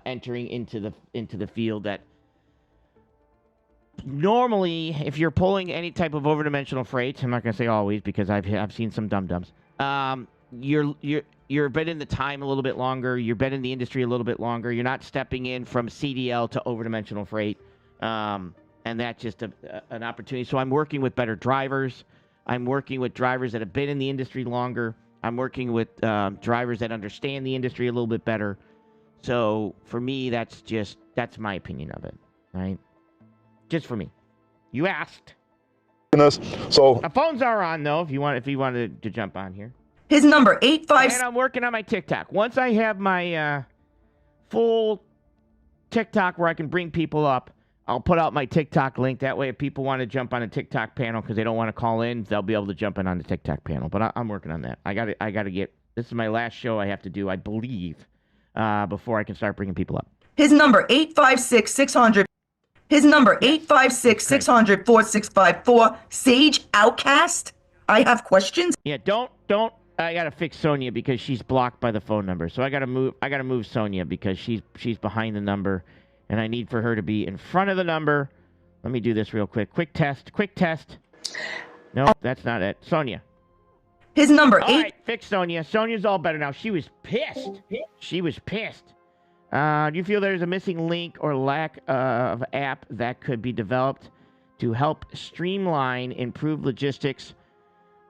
entering into the field that normally, if you're pulling any type of overdimensional freight, I'm not going to say always because I've seen some dum-dums. You're been in the time a little bit longer. You've been in the industry a little bit longer. You're not stepping in from CDL to overdimensional freight, and that's just an opportunity. So I'm working with better drivers. I'm working with drivers that have been in the industry longer. I'm working with drivers that understand the industry a little bit better. So for me, that's my opinion of it, right? Just for me. You asked. So the phones are on though. If you wanted to jump on here. His number 85. And I'm working on my TikTok. Once I have my full TikTok where I can bring people up, I'll put out my TikTok link. That way, if people want to jump on a TikTok panel because they don't want to call in, they'll be able to jump in on the TikTok panel. But I'm working on that. I got to get. This is my last show I have to do, I believe, before I can start bringing people up. His number 856-600. His number 856-600-4654. Sage Outcast. I have questions. Yeah, don't. I gotta fix Sonia because she's blocked by the phone number. So I gotta move Sonia because she's behind the number, and I need for her to be in front of the number. Let me do this real quick. Quick test. Nope, that's not it. Sonia. His number all right, fix Sonia. Sonia's all better now. She was pissed. Do you feel there's a missing link or lack of app that could be developed to help streamline, improve logistics?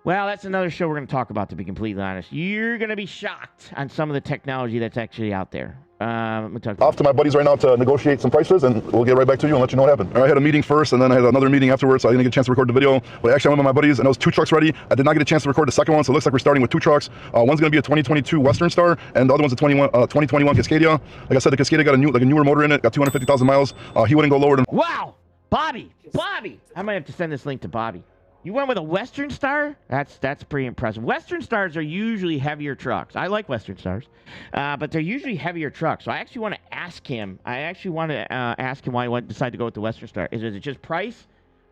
Well, that's another show we're going to talk about, to be completely honest. You're going to be shocked on some of the technology that's actually out there. Off to my buddies right now to negotiate some prices, and we'll get right back to you and let you know what happened. I had a meeting first, and then I had another meeting afterwards, so I didn't get a chance to record the video. But actually, I went with my buddies, and there was 2 trucks ready. I did not get a chance to record the second one, so it looks like we're starting with 2 trucks. One's going to be a 2022 Western Star, and the other one's a 2021 Cascadia. Like I said, the Cascadia got a newer motor in it, got 250,000 miles. He wouldn't go lower than... Wow! Bobby! I might have to send this link to Bobby. You went with a Western Star? That's pretty impressive. Western Stars are usually heavier trucks. I like Western Stars, but they're usually heavier trucks. So I actually want to ask him. Why he decided to go with the Western Star. Is it just price,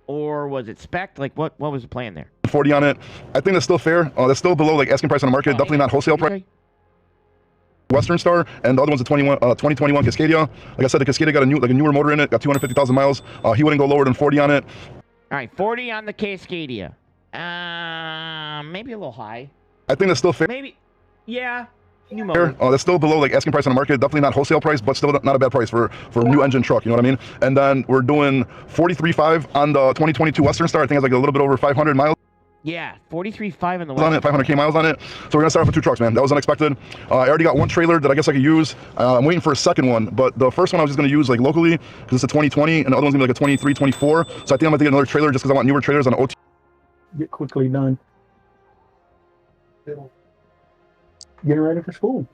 or was it spec? Like what was the plan there? 40 on it. I think that's still fair. That's still below like asking price on the market. Definitely not wholesale price. Western Star, and the other one's a 2021 Cascadia. Like I said, the Cascadia got a newer motor in it, got 250,000 miles. He wouldn't go lower than 40 on it. All right, 40 on the Cascadia. Maybe a little high. I think that's still fair. Maybe, yeah. New motor. That's still below like asking price on the market. Definitely not wholesale price, but still not a bad price for a new engine truck. You know what I mean? And then we're doing 43.5 on the 2022 Western Star. I think it's like a little bit over 500 miles. Yeah, 43.5 on the on it, 500K miles on it. So we're gonna start off with 2 trucks, man. That was unexpected. I already got 1 trailer that I guess I could use. I'm waiting for a second one, but the first one I was just gonna use like locally because it's a 2020, and the other one's gonna be like a 23, 24. So I think I'm gonna get another trailer just because I want newer trailers on the OT. Get quickly done. Getting ready for school.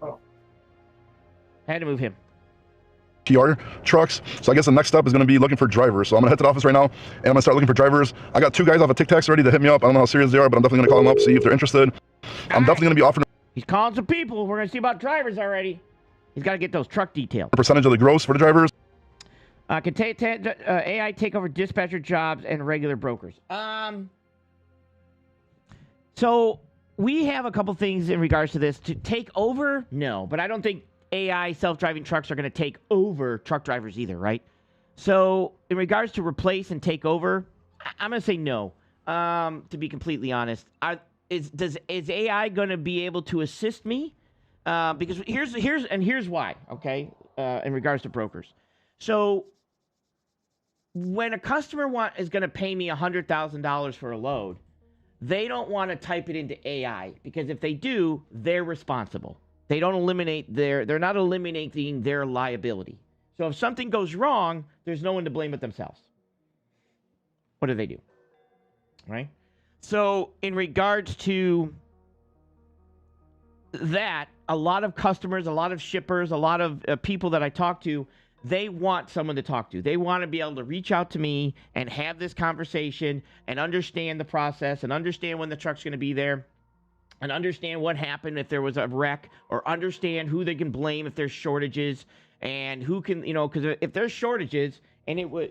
Oh. Had to move him. PR trucks. So I guess the next step is going to be looking for drivers. So I'm going to head to the office right now, and I'm going to start looking for drivers. I got 2 guys off of Tic Tacs ready to hit me up. I don't know how serious they are, but I'm definitely going to call them up, see if they're interested. I'm definitely going to be offering. He's calling some people. We're going to see about drivers already. He's got to get those truck details. A percentage of the gross for the drivers. Can AI take over dispatcher jobs and regular brokers? So we have a couple things in regards to this. To take over, no, but I don't think AI self-driving trucks are going to take over truck drivers either, right? So in regards to replace and take over, I'm going to say no. To be completely honest, is AI going to be able to assist me? Because here's why. Okay, in regards to brokers, so when a customer is going to pay me $100,000 for a load, they don't want to type it into AI because if they do, they're responsible. They don't eliminate they're not eliminating their liability. So if something goes wrong, there's no one to blame but themselves. What do they do? Right? So in regards to that, a lot of customers, a lot of shippers, a lot of people that I talk to, they want someone to talk to. They want to be able to reach out to me and have this conversation and understand the process and understand when the truck's going to be there and understand what happened if there was a wreck or understand who they can blame if there's shortages and who can, because if there's shortages and it was,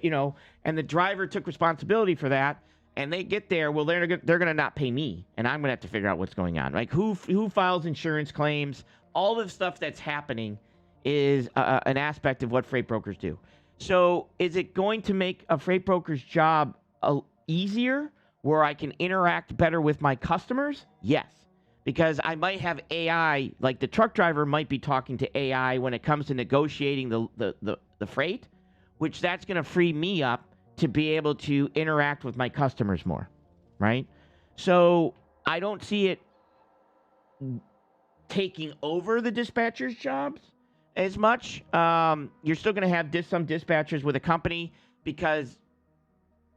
and the driver took responsibility for that and they get there, well, they're going to not pay me and I'm going to have to figure out what's going on. Like who files insurance claims, all the stuff that's happening is an aspect of what freight brokers do. So is it going to make a freight broker's job easier where I can interact better with my customers? Yes, because I might have AI, like the truck driver might be talking to AI when it comes to negotiating the freight, which that's going to free me up to be able to interact with my customers more, right? So I don't see it taking over the dispatcher's jobs as much. You're still going to have some dispatchers with a company because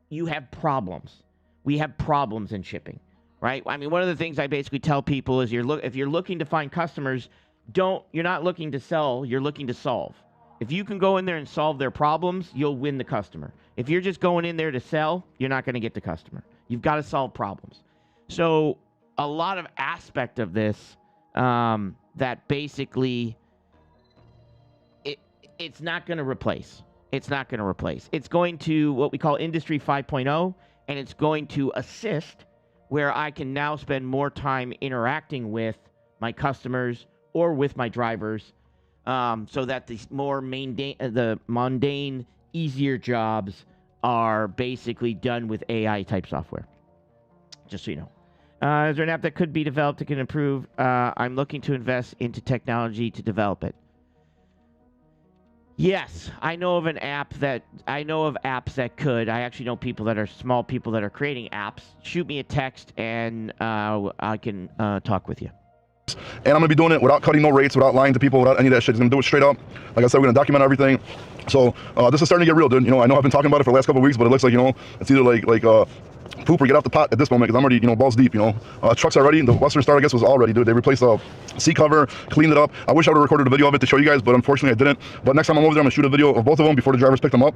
you have problems. We have problems in shipping, right? I mean, one of the things I basically tell people is if you're looking to find customers, you're not looking to sell, you're looking to solve. If you can go in there and solve their problems, you'll win the customer. If you're just going in there to sell, you're not going to get the customer. You've got to solve problems. So a lot of aspect of this that basically it's not going to replace. It's not going to replace. It's going to what we call Industry 5.0, and it's going to assist where I can now spend more time interacting with my customers or with my drivers so that the mundane, easier jobs are basically done with AI-type software, just so you know. Is there an app that could be developed that can improve? I'm looking to invest into technology to develop it. Yes, I know of apps that could. I actually know small people that are creating apps. Shoot me a text and I can talk with you. And I'm going to be doing it without cutting no rates, without lying to people, without any of that shit. I'm going to do it straight up. Like I said, we're going to document everything. So this is starting to get real, dude. I know I've been talking about it for the last couple of weeks, but it looks like, it's either like poop or get off the pot at this moment because I'm already, balls deep, Trucks are ready. The Western Star, I guess, was all ready, dude. They replaced the seat cover, cleaned it up. I wish I would have recorded a video of it to show you guys, but unfortunately I didn't. But next time I'm over there, I'm going to shoot a video of both of them before the drivers pick them up.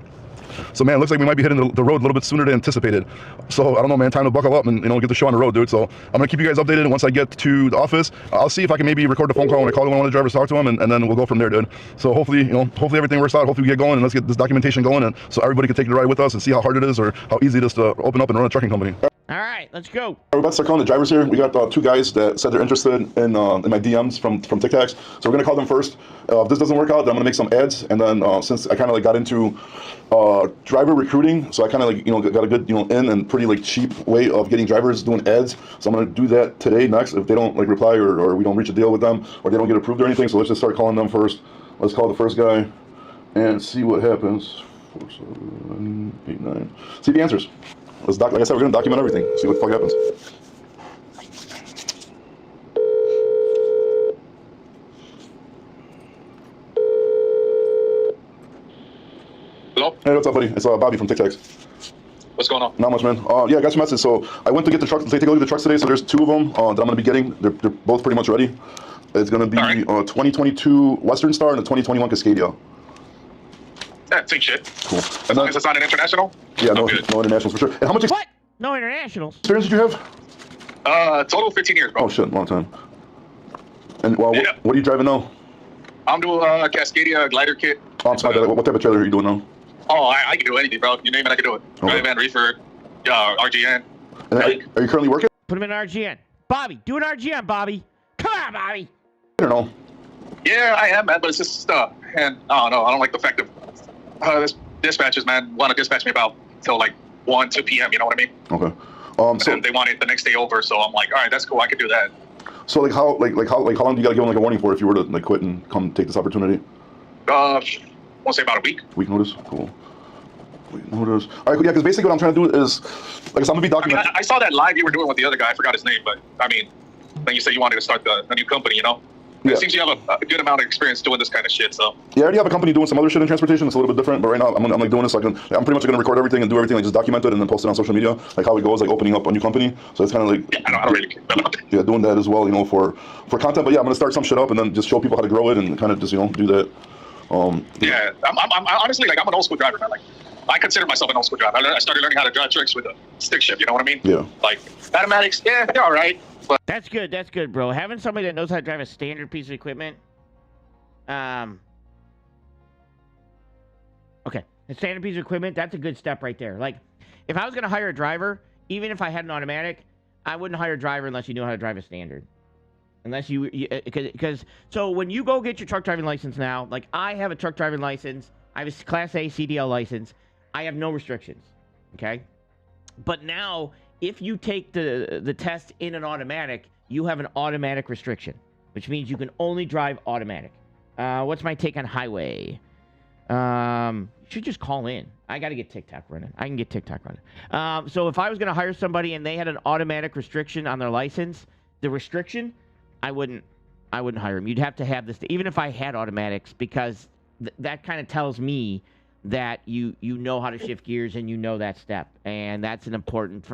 So, man, it looks like we might be hitting the road a little bit sooner than anticipated. So, I don't know, man, time to buckle up and, get the show on the road, dude. So, I'm going to keep you guys updated. Once I get to the office, I'll see if I can maybe record the phone call when I call one of the drivers, talk to them, and then we'll go from there, dude. So, hopefully everything works out. Hopefully we get going and let's get this documentation going and so everybody can take the ride with us and see how hard it is or how easy it is to open up and run a trucking company. All right, let's go. We're about to start calling the drivers here. We got 2 guys that said they're interested in my DMs from Tic Tacs. So we're going to call them first. If this doesn't work out, then I'm going to make some ads. And then since I kind of got into driver recruiting, so I kind of got a good in and pretty cheap way of getting drivers doing ads. So I'm going to do that today next if they don't reply or we don't reach a deal with them or they don't get approved or anything. So let's just start calling them first. Let's call the first guy and see what happens. 4, 7, 8, 9. See the answers. Like I said, we're going to document everything. See what the fuck happens. Hello? Hey, what's up, buddy? It's Bobby from Tic Tacs. What's going on? Not much, man. Yeah, I got your message. So I went to get the truck. Take a look at the trucks today. So there's 2 of them that I'm going to be getting. They're both pretty much ready. It's going to be a 2022 Western Star and a 2021 Cascadia. Yeah, same shit. Cool. As long as it's not an international? Yeah, no internationals for sure. And how much What? No internationals? experience did you have? Total 15 years, bro. Oh, shit, long time. And what are you driving now? I'm doing a Cascadia glider kit. Oh, I'm sorry, what type of trailer are you doing now? Oh, I can do anything, bro. You name it, I can do it. Okay. Van reefer, RGN. And are you currently working? Put him in RGN. Bobby, do an RGN, Bobby. Come on, Bobby. I don't know. Yeah, I am, man, but it's just and I don't know. I don't like the fact that this dispatchers, man, want to dispatch me about till like 1, 2 p.m. You know what I mean? Okay. And they want it the next day over, so I'm like, all right, that's cool. I can do that. So how long do you gotta give them like a warning for if you were to like quit and come take this opportunity? We'll say about a week. Week notice. Cool. Week notice. All right. Yeah, because basically what I'm trying to do is, like, so I'm gonna be documenting. I saw that live you were doing with the other guy. I forgot his name, but I mean, then you said you wanted to start a new company, you know? Yeah. It seems you have a good amount of experience doing this kind of shit, so. Yeah, I already have a company doing some other shit in transportation. It's a little bit different, but right now I'm like doing this. I'm pretty much gonna record everything and do everything, like just document it and then post it on social media, like how it goes, like opening up a new company. So it's kind of like I don't really care about that. Yeah, doing that as well, you know, for content. But yeah, I'm gonna start some shit up and then just show people how to grow it and kind of just do that. Yeah, I'm honestly like I'm an old school driver, man. Like I consider myself an old school driver. I started learning how to drive tricks with a stick shift. You know what I mean? Yeah. Like automatics, yeah, they're all right. But That's good, bro. Having somebody that knows how to drive a standard piece of equipment. Okay, a standard piece of equipment, that's a good step right there. Like, if I was going to hire a driver, even if I had an automatic, I wouldn't hire a driver unless you knew how to drive a standard. Unless because so when you go get your truck driving license now, like I have a truck driving license, I have a Class A CDL license, I have no restrictions, okay? But now, if you take the test in an automatic, you have an automatic restriction, which means you can only drive automatic. What's my take on highway? You should just call in. I got to get TikTok running. I can get TikTok running. So if I was going to hire somebody and they had an automatic restriction on their license, the restriction, I wouldn't hire them. You'd have to have this, even if I had automatics, because that kind of tells me that you know how to shift gears and you know that step. And that's an important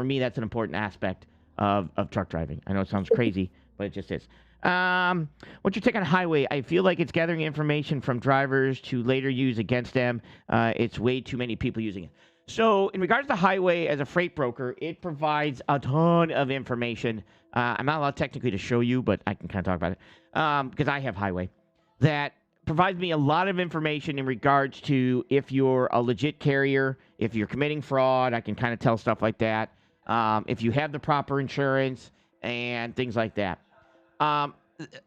aspect of truck driving. I know it sounds crazy, but it just is. What's your take on highway? I feel like it's gathering information from drivers to later use against them. It's way too many people using it. So in regards to highway as a freight broker, it provides a ton of information. I'm not allowed technically to show you, but I can kind of talk about it because I have highway. That provides me a lot of information in regards to if you're a legit carrier, if you're committing fraud, I can kind of tell stuff like that. If you have the proper insurance and things like that.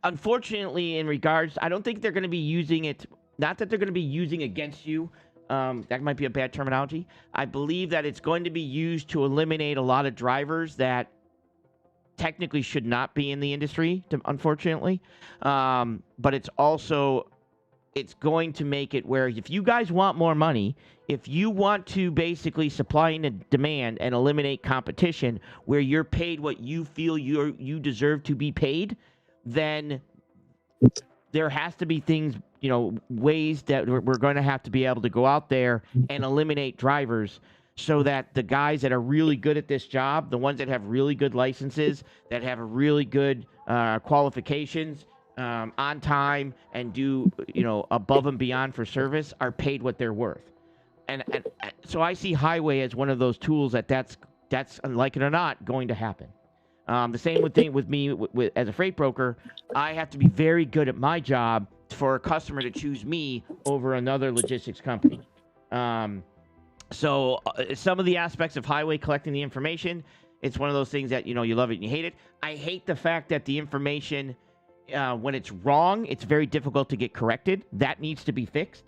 Unfortunately, in regards, I don't think they're going to be using it. Not that they're going to be using against you. That might be a bad terminology. I believe that it's going to be used to eliminate a lot of drivers that technically should not be in the industry, unfortunately. But it's going to make it where if you guys want more money, if you want to basically supply and demand and eliminate competition where you're paid what you feel you deserve to be paid, then there has to be things, ways that we're going to have to be able to go out there and eliminate drivers so that the guys that are really good at this job, the ones that have really good licenses, that have really good qualifications, on time and do, above and beyond for service are paid what they're worth. And so I see highway as one of those tools that's like it or not going to happen. The same thing with me as a freight broker. I have to be very good at my job for a customer to choose me over another logistics company. So some of the aspects of highway collecting the information, it's one of those things that, you love it and you hate it. I hate the fact that the information, when it's wrong, it's very difficult to get corrected. That needs to be fixed.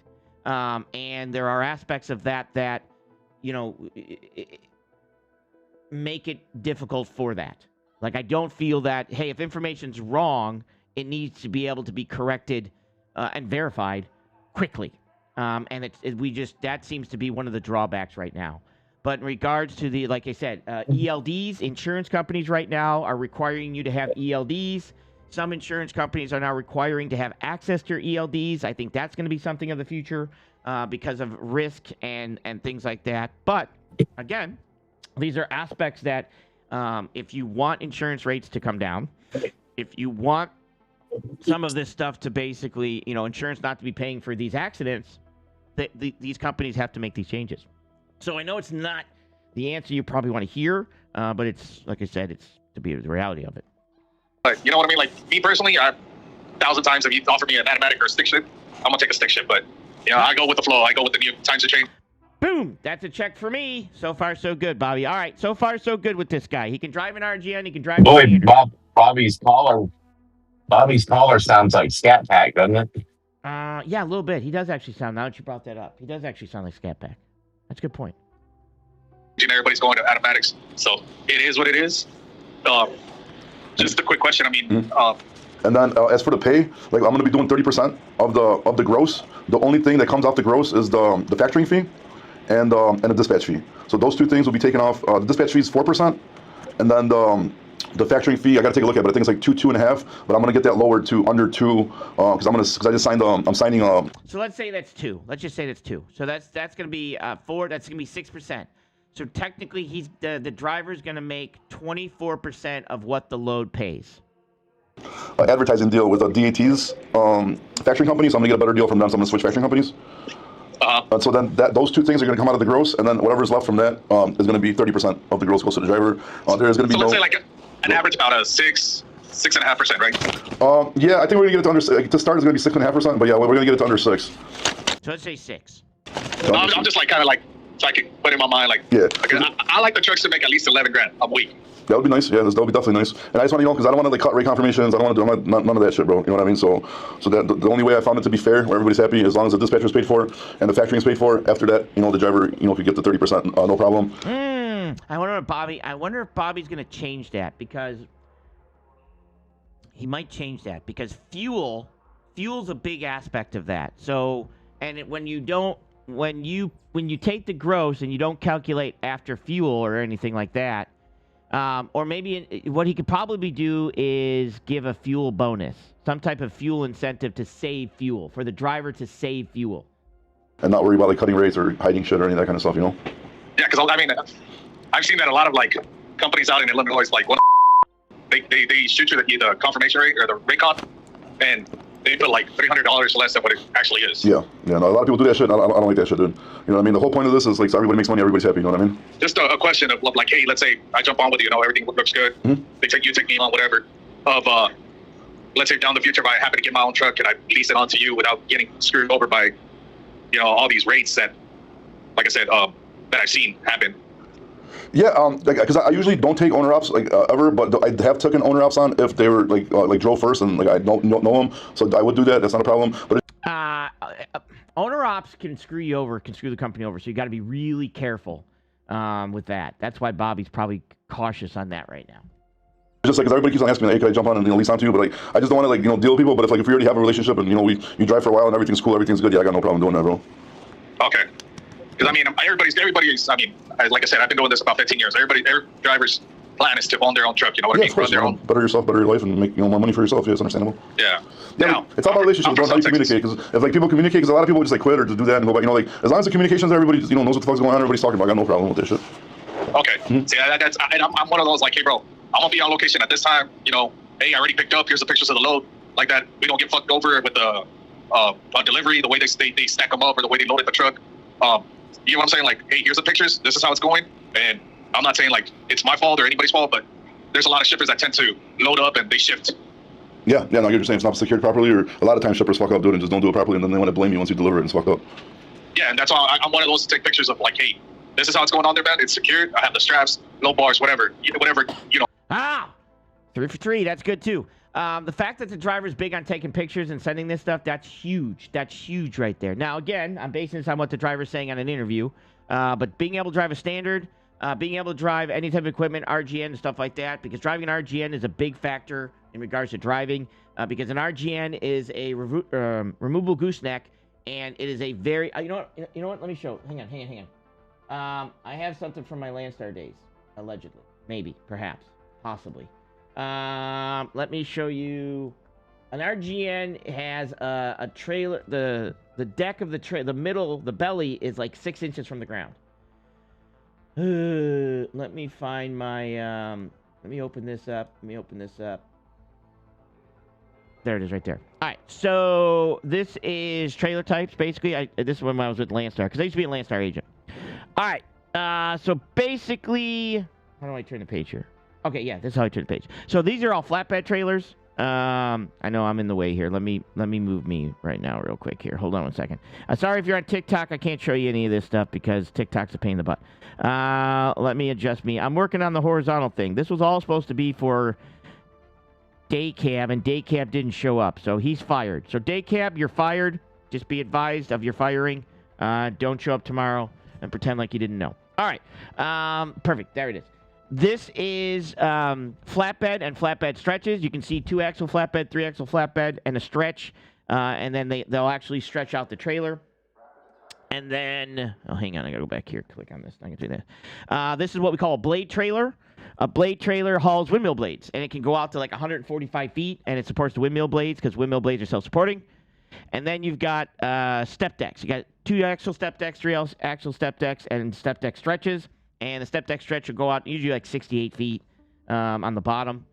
And there are aspects of that, make it difficult for that. Like, I don't feel that, hey, if information's wrong, it needs to be able to be corrected and verified quickly. And that seems to be one of the drawbacks right now. But in regards to like I said, ELDs, insurance companies right now are requiring you to have ELDs. Some insurance companies are now requiring to have access to your ELDs. I think that's going to be something of the future because of risk and things like that. But again, these are aspects that if you want insurance rates to come down, if you want some of this stuff to basically, insurance not to be paying for these accidents, these companies have to make these changes. So I know it's not the answer you probably want to hear, but it's, like I said, it's to be the reality of it. But you know what I mean? Like, me personally, 1,000 times if you offer me an automatic or a stick shift, I'm going to take a stick shift. But, I go with the flow. I go with the new times to change. Boom! That's a check for me. So far, so good, Bobby. All right, so far, so good with this guy. He can drive an RGN. He can drive a standard. Bobby's caller sounds like Scat Pack, doesn't it? Yeah, a little bit. He does actually sound, now that you brought that up, he does actually sound like Scat Pack. That's a good point. Everybody's going to automatics. So it is what it is. Just a quick question. I mean, and then as for the pay, like I'm going to be doing 30% of the gross. The only thing that comes off the gross is the factoring fee and the dispatch fee. So those two things will be taken off. The dispatch fee is 4%, and then the factoring fee I got to take a look at, but I think it's like 2.5. But I'm going to get that lowered to under 2 because I just signed. I'm signing. So let's say that's 2. Let's just say that's 2. So that's going to be 4. That's going to be 6%. So technically, the driver's going to make 24% of what the load pays. Advertising deal with a DAT's factoring company, so I'm going to get a better deal from them, so I'm going to switch factoring companies. And so then those two things are going to come out of the gross, and then whatever's left from that is going to be 30% of the gross goes to the driver. There's going to be let's say like an average about a 6.5%, right? Yeah, I think we're going to get it to under, to start is going to be 6.5%, but yeah, we're going to get it to under 6. So let's say 6. I'm just like kind of like, so I can put in my mind like, yeah. I like the trucks to make at least 11 grand a week. That would be nice. Yeah, that would be definitely nice. And I just want to because I don't want to like cut rate confirmations. I don't want to do none of that shit, bro. You know what I mean? So that the only way I found it to be fair, where everybody's happy, as long as the dispatcher is paid for and the factoring is paid for. After that, the driver, could get the 30%, no problem. I wonder if Bobby's going to change that, because he might change that because fuel's a big aspect of that. So, and when you take the gross and you don't calculate after fuel or anything like that, or maybe what he could probably do is give a fuel bonus, some type of fuel incentive to save fuel, for the driver to save fuel. And not worry about like cutting rates or hiding shit or any of that kind of stuff, Yeah, because I mean, I've seen that a lot of like companies out in Illinois, like they shoot you the confirmation rate or the rate card, and they put like $300 less than what it actually is. Yeah, no, a lot of people do that shit. I don't like that shit, dude. You know what I mean? The whole point of this is like so everybody makes money, everybody's happy. You know what I mean? Just a question of like, hey, let's say I jump on with you, everything looks good. Mm-hmm. They take me on, whatever. Let's say down the future, if I happen to get my own truck and I lease it onto you without getting screwed over by, all these rates that, like I said, that I've seen happen. Yeah, because I usually don't take owner ops ever, but I have taken owner ops on if they were like drove first and like I don't know them, so I would do that. That's not a problem. But owner ops can screw you over, can screw the company over, so you got to be really careful with that. That's why Bobby's probably cautious on that right now. Just like, cause everybody keeps on asking me, hey, can I jump on and lease onto you? But like, I just don't want to deal with people. But if we already have a relationship and you drive for a while and everything's cool, everything's good, yeah, I got no problem doing that, bro. Okay. Because I mean, everybody's. I mean, like I said, I've been doing this about 15 years. Every driver's plan is to own their own truck. You know what I mean? Of course, run their own. Better yourself, better your life, and make more money for yourself. Yeah, it's understandable. Yeah. Yeah, it's all about relationships, bro. How you communicate? Because if people communicate, because a lot of people just quit or just do that and go back. As long as the communication's there, everybody knows what the fuck's going on. Everybody's talking about. I got no problem with that shit. Okay. Mm-hmm. See, I'm one of those like, hey, bro, I'm gonna be on location at this time. Hey, I already picked up. Here's the pictures of the load. Like that, we don't get fucked over with the delivery, the way they stack them up, or the way they loaded the truck. You know what I'm saying? Like, hey, here's the pictures. This is how it's going. And I'm not saying like it's my fault or anybody's fault, but there's a lot of shippers that tend to load up and they shift. Yeah, no, you're saying it's not secured properly, or a lot of times shippers fuck up, dude, and just don't do it properly, and then they want to blame you once you deliver it and it's fucked up. Yeah, and that's why I'm one of those to take pictures of like, hey, this is how it's going on there, man. It's secured. I have the straps, no bars, whatever. 3 for 3. That's good too. The fact that the driver's big on taking pictures and sending this stuff, that's huge. That's huge right there. Now, again, I'm basing this on what the driver's saying on an interview, but being able to drive a standard, being able to drive any type of equipment, RGN and stuff like that, because driving an RGN is a big factor in regards to driving, because an RGN is a removable gooseneck, and it is a very, you know what, let me show, hang on. I have something from my Landstar days, allegedly, maybe, perhaps, possibly. Let me show you. An RGN has a trailer. The deck of the middle, the belly is like 6 inches from the ground. Let me find my. Let me open this up. There it is right there. All right, so this is trailer types, basically. This is when I was with Landstar, because I used to be a Landstar agent. All right, so basically, how do I turn the page here? Okay, yeah, this is how I turn the page. So these are all flatbed trailers. I know I'm in the way here. Let me move me right now real quick here. Hold on one second. Sorry if you're on TikTok, I can't show you any of this stuff because TikTok's a pain in the butt. Let me adjust me. I'm working on the horizontal thing. This was all supposed to be for Daycab, and Daycab didn't show up, so he's fired. So Daycab, you're fired. Just be advised of your firing. Don't show up tomorrow and pretend like you didn't know. All right. Perfect. There it is. This is flatbed and flatbed stretches. You can see 2-axle flatbed, 3-axle flatbed, and a stretch. And then they'll actually stretch out the trailer. And then, oh, hang on. I got to go back here. Click on this. I can do that. This is what we call a blade trailer. A blade trailer hauls windmill blades, and it can go out to like 145 feet, and it supports the windmill blades because windmill blades are self-supporting. And then you've got step decks. You got 2-axle step decks, 3-axle step decks, and step deck stretches. And the step deck stretch will go out usually like 68 feet on the bottom,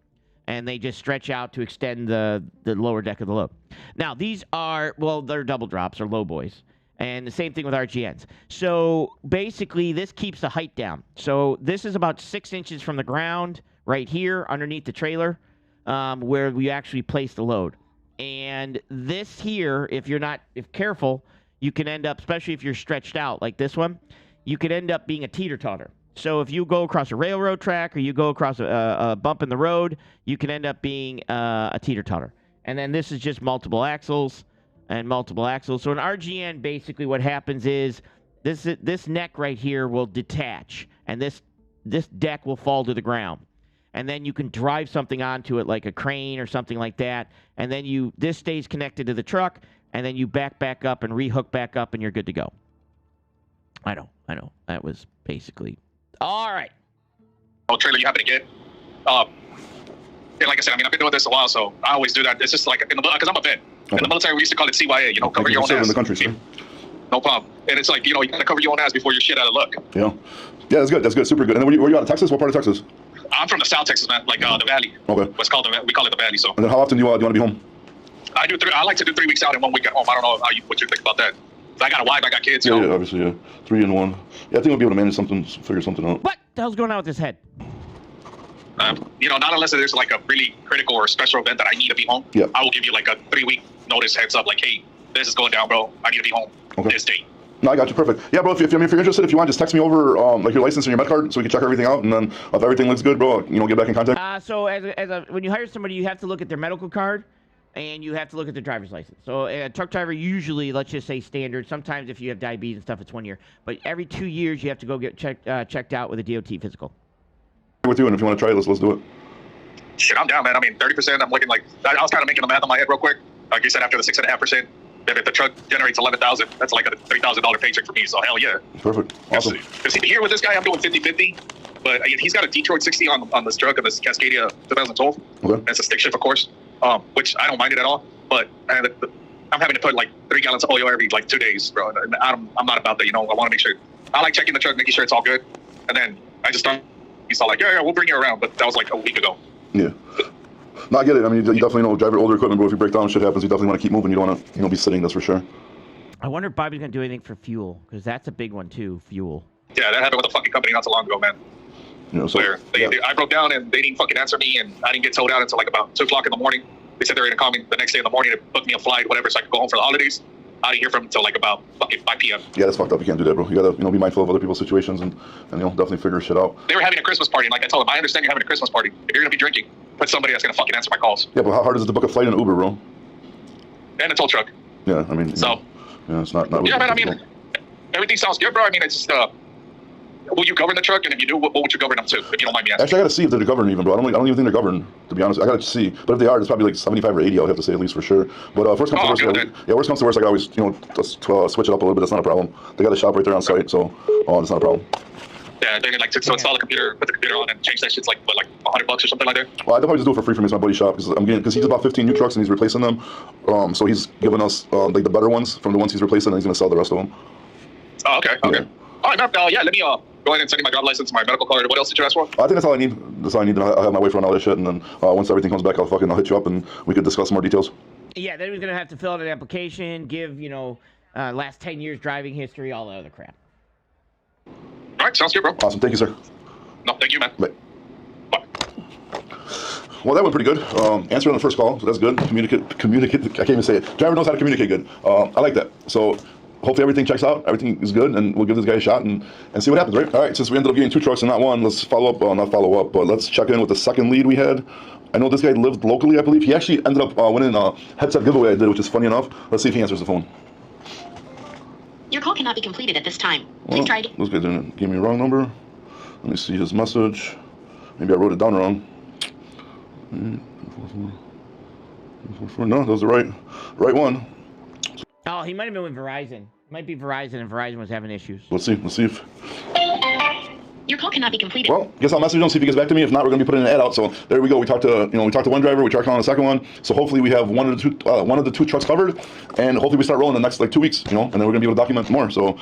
and they just stretch out to extend the lower deck of the load. Now, these are, well, they're double drops or low boys. And the same thing with RGNs. So basically, this keeps the height down. So this is about 6 inches from the ground right here underneath the trailer where we actually place the load. And this here, if careful, you can end up, especially if you're stretched out like this one, you could end up being a teeter-totter. So if you go across a railroad track or you go across a bump in the road, you can end up being a teeter-totter. And then this is just multiple axles. And multiple axles. So an RGN, basically what happens is this neck right here will detach, and this deck will fall to the ground. And then you can drive something onto it like a crane or something like that, and then this stays connected to the truck, and then you back up and rehook back up, and you're good to go. I know. That was basically... All right. Trailer you happen to get. And like I said, I mean, I've been doing this a while, so I always do that. It's just like, because I'm a vet. In the military, we used to call it CYA, cover your own ass. In the country, sir. No problem. And it's like, you got to cover your own ass before you're shit out of luck. Yeah. Yeah, that's good. That's good. Super good. And then were you out of Texas? What part of Texas? I'm from the South Texas, man, like the Valley. Okay. We call it the Valley. So. And then how often do you want to be home? I like to do 3 weeks out and 1 week at home. I don't know what you think about that. I got a wife, I got kids. Yeah, obviously, yeah. 3 and 1. Yeah, I think we'll be able to manage something, figure something out. What the hell's going on with his head? Not unless there's like a really critical or special event that I need to be home. Yeah. I will give you like a 3-week notice heads up, like, hey, this is going down, bro. I need to be home this date. No, I got you. Perfect. Yeah, bro, if you're interested, if you want, just text me over like your license and your med card so we can check everything out. And then if everything looks good, bro, get back in contact. So when you hire somebody, you have to look at their medical card and you have to look at their driver's license. So a truck driver usually, let's just say standard. Sometimes if you have diabetes and stuff, it's 1 year. But every 2 years, you have to go get checked out with a DOT physical. With you, and if you want to try it, let's do it. Shit, I'm down, man. I mean, 30%, I'm looking like, I was kind of making the math in my head real quick. Like you said, after the 6.5%, if the truck generates $11,000, that's like a $3,000 paycheck for me. So hell yeah. Perfect. Awesome. Because here with this guy, I'm doing 50-50, but he's got a Detroit 60 on this truck, on this Cascadia 2012. Okay. That's a stick shift, of course, which I don't mind it at all. But I'm having to put like 3 gallons of oil every like 2 days, bro. And I'm not about that. I want to make sure. I like checking the truck, making sure it's all good, and then I just don't. He's all like, yeah, we'll bring you around, but that was like a week ago. Yeah. No, I get it. I mean, you definitely drive your older equipment, bro. If you break down, shit happens. You definitely want to keep moving. You don't want to, be sitting. That's for sure. I wonder if Bobby's gonna do anything for fuel, because that's a big one too. Fuel. Yeah, that happened with a fucking company not so long ago, man. I broke down and they didn't fucking answer me, and I didn't get towed out until like about 2 o'clock in the morning. They said they were gonna call me the next day in the morning to book me a flight, whatever, so I could go home for the holidays. I didn't hear from them until like about fucking 5 p.m. Yeah, that's fucked up. You can't do that, bro. You gotta, be mindful of other people's situations and definitely figure shit out. They were having a Christmas party, and like I told them, I understand you're having a Christmas party. If you're gonna be drinking, put somebody that's gonna fucking answer my calls. Yeah, but how hard is it to book a flight in an Uber, bro? And a tow truck. Yeah, I mean. So. Yeah, it's not. Yeah, man. I mean, everything sounds good, bro. I mean, it's just. Will you govern the truck? And if you do, what would you govern them to? If you don't mind me asking. Actually, I gotta see if they're governed even, bro. I don't even think they're governed, to be honest. I gotta see. But if they are, it's probably like 75 or 80. I would have to say at least for sure. But worst comes to worst, worst comes to worst, I can always just switch it up a little bit. That's not a problem. They got a shop right there on site, so that's not a problem. Yeah, they're like to install the computer, put the computer on, and change that shit's like what, like $100 or something like that. Well, I'd probably just do it for free from my buddy's shop because he's about 15 new trucks and he's replacing them. So he's giving us like the better ones from the ones he's replacing, and he's gonna sell the rest of them. Oh, okay. Yeah. All right, man. Yeah, let me go ahead and send me my driver's license, my medical card. What else did you ask for? I think that's all I need. That's all I need. I have my way for all that shit, and then once everything comes back, I'll hit you up, and we could discuss more details. Yeah, then he's going to have to fill out an application, give, last 10 years driving history, all the other crap. All right, sounds good, bro. Awesome. Thank you, sir. No, thank you, man. Bye. Well, that went pretty good. Answering the first call, so that's good. Communicate. I can't even say it. Driver knows how to communicate good. I like that. So hopefully everything checks out. Everything is good, and we'll give this guy a shot and see what happens, right? All right, since we ended up getting 2 trucks and not one, let's follow up. Not follow up, but let's check in with the second lead we had. I know this guy lived locally, I believe. He actually ended up winning a headset giveaway I did, which is funny enough. Let's see if he answers the phone. Your call cannot be completed at this time. Please try again. This guy didn't give me a wrong number. Let me see his message. Maybe I wrote it down wrong. No, that was the right one. Oh, he might have been with Verizon. Might be Verizon, and Verizon was having issues. Let's see if. Your call cannot be completed. Well, guess I'll message him, see if he gets back to me. If not, we're gonna be putting an ad out. So there we go. We talked to one driver. We tried calling the second one. So hopefully we have one of the two trucks covered, and hopefully we start rolling the next 2 weeks. And then we're gonna be able to document more. So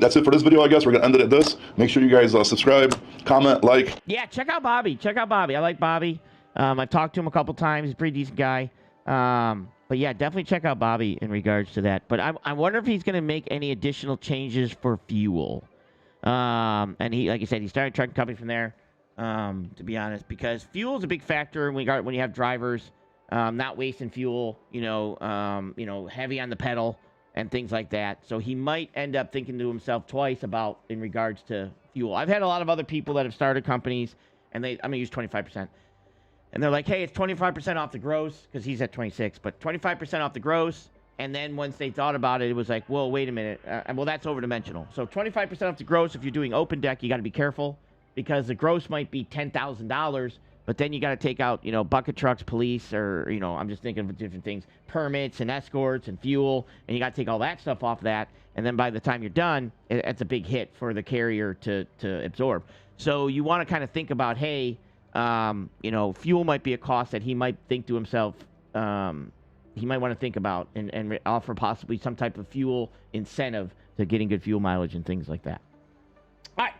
that's it for this video. I guess we're gonna end it at this. Make sure you guys subscribe, comment, like. Yeah, check out Bobby. I like Bobby. I've talked to him a couple times. He's a pretty decent guy. But yeah, definitely check out Bobby in regards to that. But I wonder if he's gonna make any additional changes for fuel. And he, like I said, he started trucking company from there, to be honest, because fuel is a big factor when you have drivers, not wasting fuel, heavy on the pedal and things like that. So he might end up thinking to himself twice about in regards to fuel. I've had a lot of other people that have started companies and I'm going to use 25%. And they're like, hey, it's 25% off the gross, because he's at 26, but 25% off the gross. And then once they thought about it, it was like, well, wait a minute. Well, that's overdimensional. So 25% off the gross, if you're doing open deck, you got to be careful, because the gross might be $10,000, but then you got to take out, bucket trucks, police, or, I'm just thinking of different things, permits and escorts and fuel, and you got to take all that stuff off that. And then by the time you're done, it's a big hit for the carrier to absorb. So you want to kind of think about, hey, fuel might be a cost that he might think to himself, he might want to think about and offer possibly some type of fuel incentive to getting good fuel mileage and things like that. All right.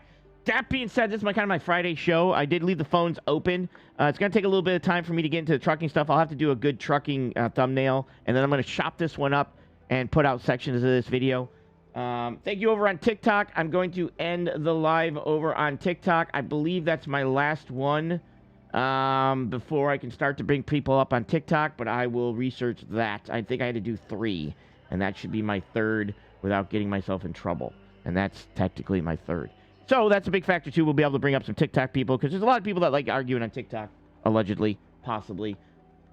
That being said, this is my Friday show. I did leave the phones open. It's going to take a little bit of time for me to get into the trucking stuff. I'll have to do a good trucking thumbnail, and then I'm going to chop this one up and put out sections of this video. Thank you over on TikTok. I'm going to end the live over on TikTok. I believe that's my last one. Before I can start to bring people up on TikTok, but I will research that. I think I had to do 3, and that should be my 3rd without getting myself in trouble, and that's technically my 3rd. So that's a big factor, too. We'll be able to bring up some TikTok people, because there's a lot of people that like arguing on TikTok, allegedly, possibly,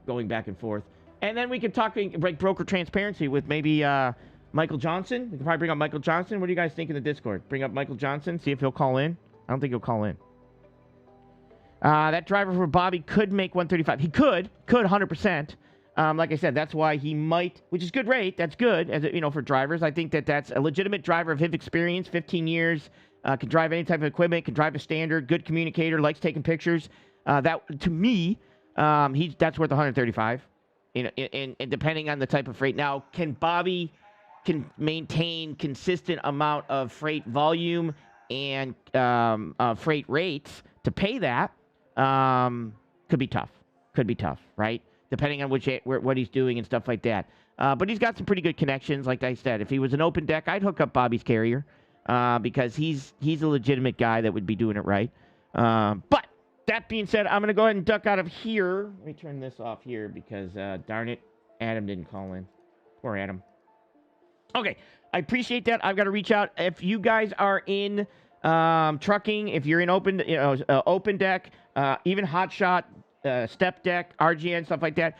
going back and forth. And then we can talk, like, broker transparency with maybe Michael Johnson. We can probably bring up Michael Johnson. What do you guys think in the Discord? Bring up Michael Johnson, see if he'll call in. I don't think he'll call in. That driver for Bobby could make 135. He could 100%. Like I said, that's why he might, which is good rate. That's good, as for drivers. I think that's a legitimate driver of his experience, 15 years, can drive any type of equipment, can drive a standard, good communicator, likes taking pictures. That, to me, that's worth 135. And depending on the type of freight. Now, can Bobby maintain consistent amount of freight volume and freight rates to pay that? Could be tough, right? Depending on what he's doing and stuff like that. But he's got some pretty good connections. Like I said, if he was an open deck, I'd hook up Bobby's carrier, because he's a legitimate guy that would be doing it right. But that being said, I'm going to go ahead and duck out of here. Let me turn this off here because, darn it, Adam didn't call in. Poor Adam. Okay, I appreciate that. I've got to reach out. If you guys are in trucking, if you're in open deck, even hot shot, step deck, RGN, stuff like that,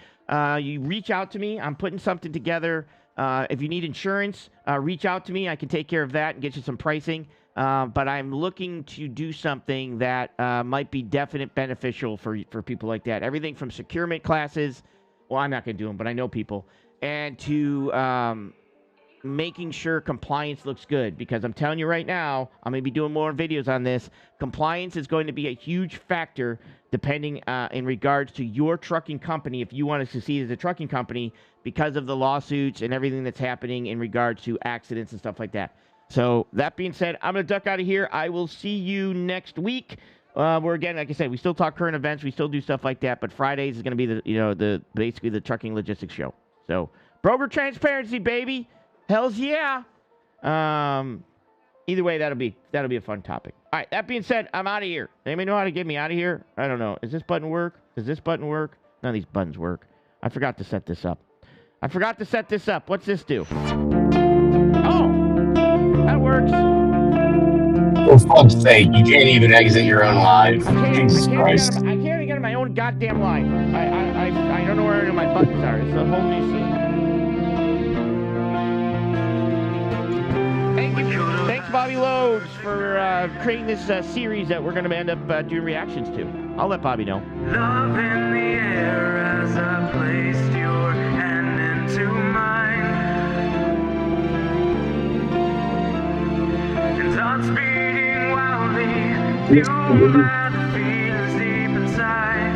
you reach out to me. I'm putting something together. If you need insurance, reach out to me. I can take care of that and get you some pricing. But I'm looking to do something that might be definite beneficial for people like that. Everything from securement classes. Well, I'm not going to do them, but I know people. And to making sure compliance looks good, because I'm telling you right now, I'm going to be doing more videos on this. Compliance is going to be a huge factor depending in regards to your trucking company, if you want to succeed as a trucking company, because of the lawsuits and everything that's happening in regards to accidents and stuff like that. So that being said, I'm going to duck out of here. I will see you next week. Where again, like I said, we still talk current events, we still do stuff like that, but Fridays is going to be the basically the trucking logistics show. So broker transparency, baby, hell's yeah. Either way, that'll be a fun topic. All right, that being said, I'm out of here. Anybody know how to get me out of here? I don't know. Does this button work? Does this button work? None of these buttons work. I forgot to set this up. What's this do? Oh, that works. For fuck's sake, you can't even exit your own live. Jesus Christ. I can't even get on my own goddamn line. I don't know where any of my buttons are. It's a whole new scene. Thanks, Bobby Loads, for creating this series that we're going to end up doing reactions to. I'll let Bobby know. Love in the air as I placed your hand into mine. And thoughts beating wildly, fueled by the feelings deep inside.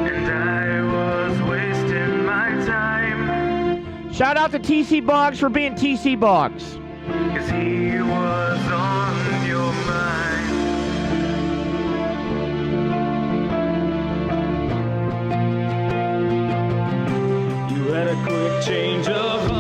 And I was wasting my time. Shout out to TC Boggs for being TC Boggs. 'Cause he was on your mind. You had a quick change of